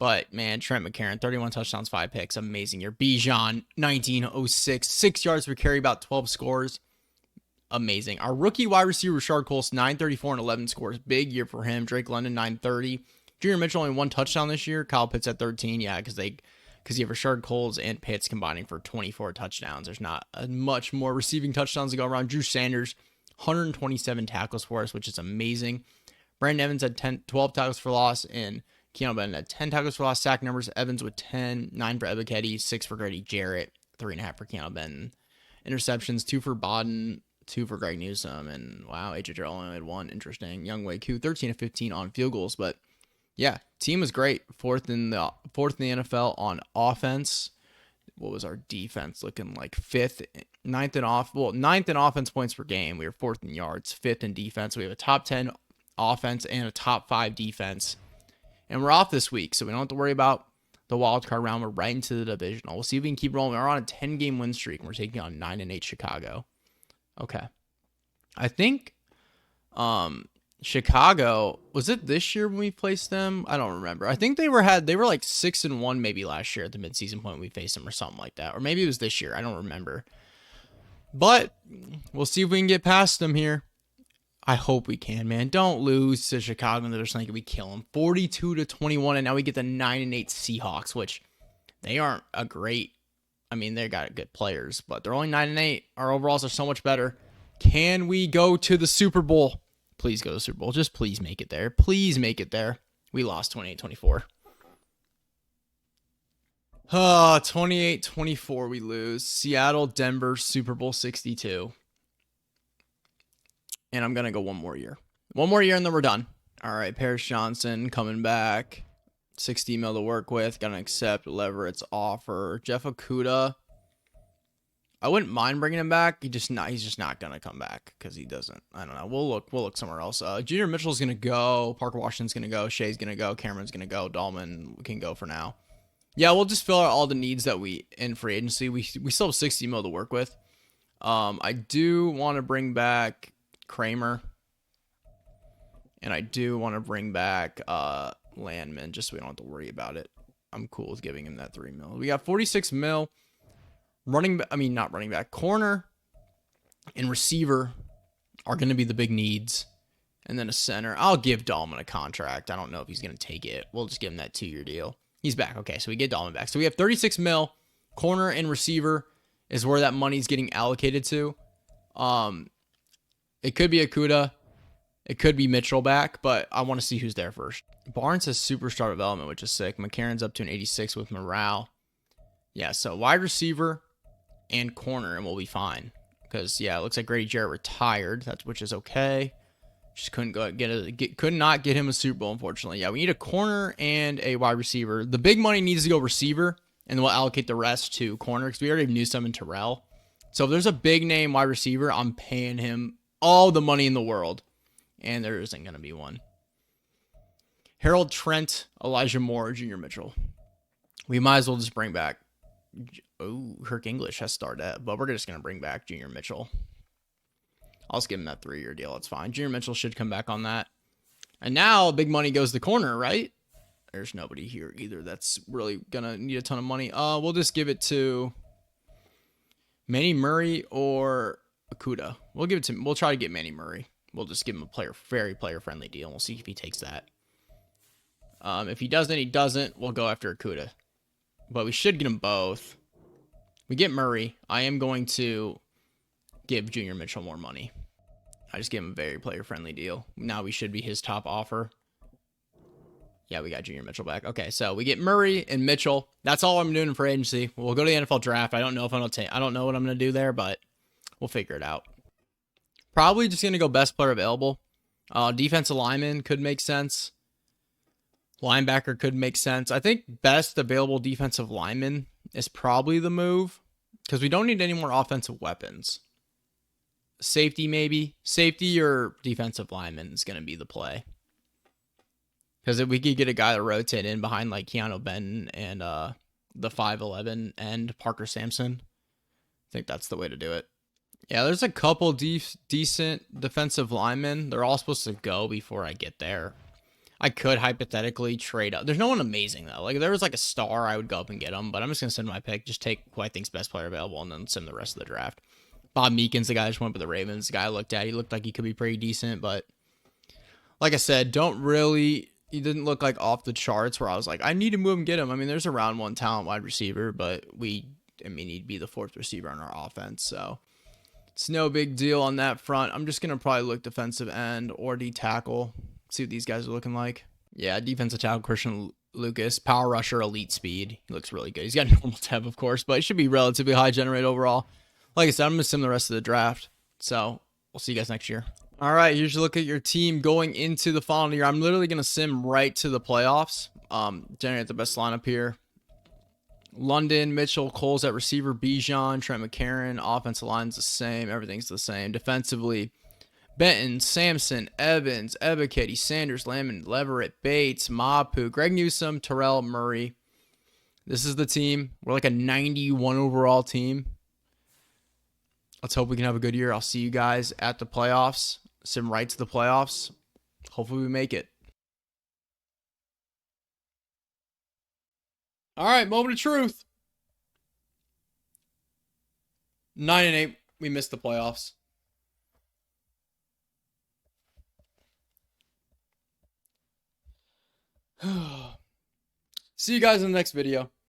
But, man, Trent McCarron, 31 touchdowns, 5 picks. Amazing year. Bijan, 1906. 6 yards per carry, about 12 scores. Amazing. Our rookie wide receiver, Rashard Colts, 934 and 11 scores. Big year for him. Drake London, 930. Junior Mitchell, only 1 touchdown this year. Kyle Pitts at 13. Yeah, because you have Rashard Colts and Pitts combining for 24 touchdowns. There's not much more receiving touchdowns to go around. Drew Sanders, 127 tackles for us, which is amazing. Brandon Evans had 12 tackles for loss, and Keanu Benton had 10 tackles for loss. Sack numbers, Evans with 10, 9 for Ebiketie, 6 for Grady Jarrett, 3.5 for Keanu Benton. Interceptions, 2 for Bodden, 2 for Greg Newsome, and wow, AJ Terrell only had 1. Interesting. Young Wei Koo, 13-15 on field goals, but yeah, team was great. Fourth in the NFL on offense. What was our defense looking like? Ninth in offense points per game. We were 4th in yards, 5th in defense. We have a top 10 offense and a top 5 defense. And we're off this week, so we don't have to worry about the wild card round. We're right into the divisional. We'll see if we can keep rolling. We're on a 10-game win streak, and we're taking on 9-8 Chicago. Okay. I think Chicago, was it this year when we faced them? I don't remember. I think they were like 6-1 maybe last year at the midseason point we faced them or something like that. Or maybe it was this year. I don't remember. But we'll see if we can get past them here. I hope we can, man. Don't lose to Chicago and they're just thinking we kill them. 42-21, and now we get the 9-8 Seahawks, which they aren't a great. I mean, they got good players, but they're only 9-8. Our overalls are so much better. Can we go to the Super Bowl? Please go to the Super Bowl. Just please make it there. Please make it there. We lost 28-24. 28-24 we lose. Seattle, Denver, Super Bowl 62. And I'm going to go one more year. One more year and then we're done. All right, Paris Johnson coming back. 60 mil to work with. Going to accept Leverett's offer. Jeff Okudah. I wouldn't mind bringing him back. He's just not going to come back because he doesn't. I don't know. We'll look somewhere else. Junior Mitchell's going to go. Parker Washington's going to go. Shea's going to go. Cameron's going to go. Dahlman can go for now. Yeah, we'll just fill out all the needs that we in free agency. We still have 60 mil to work with. I do want to bring back Kramer. And I do want to bring back Landman just so we don't have to worry about it. I'm cool with giving him that 3 mil. We got 46 mil. Not running back. Corner and receiver are going to be the big needs. And then a center. I'll give Dahlman a contract. I don't know if he's going to take it. We'll just give him that 2-year deal. He's back. Okay, so we get Dahlman back. So we have 36 mil. Corner and receiver is where that money's getting allocated to. It could be Okudah. It could be Mitchell back, but I want to see who's there first. Barnes has superstar development, which is sick. McCarron's up to an 86 with morale. Yeah, so wide receiver and corner, and we'll be fine. Because, yeah, it looks like Grady Jarrett retired, which is okay. Just could not get him a Super Bowl, unfortunately. Yeah, we need a corner and a wide receiver. The big money needs to go receiver, and then we'll allocate the rest to corner, because we already have Newsome and Terrell. So if there's a big name wide receiver, I'm paying him all the money in the world. And there isn't going to be one. Harold Trent, Elijah Moore, Junior Mitchell. We might as well just bring back. Oh, Kirk English has started, but we're just going to bring back Junior Mitchell. I'll just give him that 3-year deal. It's fine. Junior Mitchell should come back on that. And now big money goes to corner, right? There's nobody here either that's really going to need a ton of money. We'll just give it to Manny Murray or Okuda. We'll try to get Manny Murray. We'll just give him a very player-friendly deal. We'll see if he takes that. If he doesn't, he doesn't. We'll go after Okuda. But we should get them both. We get Murray. I am going to give Junior Mitchell more money. I just gave him a very player-friendly deal. Now we should be his top offer. Yeah, we got Junior Mitchell back. Okay, so we get Murray and Mitchell. That's all I'm doing for agency. We'll go to the NFL draft. I don't know what I'm going to do there, but we'll figure it out. Probably just going to go best player available. Defensive lineman could make sense. Linebacker could make sense. I think best available defensive lineman is probably the move because we don't need any more offensive weapons. Safety maybe. Safety or defensive lineman is going to be the play. Because if we could get a guy to rotate in behind like Keanu Benton and the 5'11" and Parker Sampson, I think that's the way to do it. Yeah, there's a couple decent defensive linemen. They're all supposed to go before I get there. I could hypothetically trade up. There's no one amazing, though. Like, if there was, like, a star, I would go up and get him. But I'm just going to send my pick. Just take who I think's best player available and then send the rest of the draft. Bob Meekin's the guy I just went with the Ravens. The guy I looked at, he looked like he could be pretty decent. But, like I said, he didn't look, like, off the charts where I was like, I need to move and get him. I mean, there's a round one talent wide receiver. But he'd be the fourth receiver on our offense. So, it's no big deal on that front. I'm just going to probably look defensive end or D-tackle. See what these guys are looking like. Yeah, defensive tackle Christian Lucas, power rusher, elite speed. He looks really good. He's got a normal temp, of course, but he should be relatively high generate overall. Like I said, I'm going to sim the rest of the draft. So we'll see you guys next year. All right, here's a look at your team going into the final year. I'm literally going to sim right to the playoffs. Generate the best lineup here. London, Mitchell, Coles at receiver, Bijan, Trent McCarron. Offensive line's the same. Everything's the same. Defensively, Benton, Sampson, Evans, Ebiketie, Sanders, Lamb, Leverett, Bates, Mapu, Greg Newsome, Terrell, Murray. This is the team. We're like a 91 overall team. Let's hope we can have a good year. I'll see you guys at the playoffs. Sim right to the playoffs. Hopefully we make it. All right, moment of truth. 9-8. We missed the playoffs. See you guys in the next video.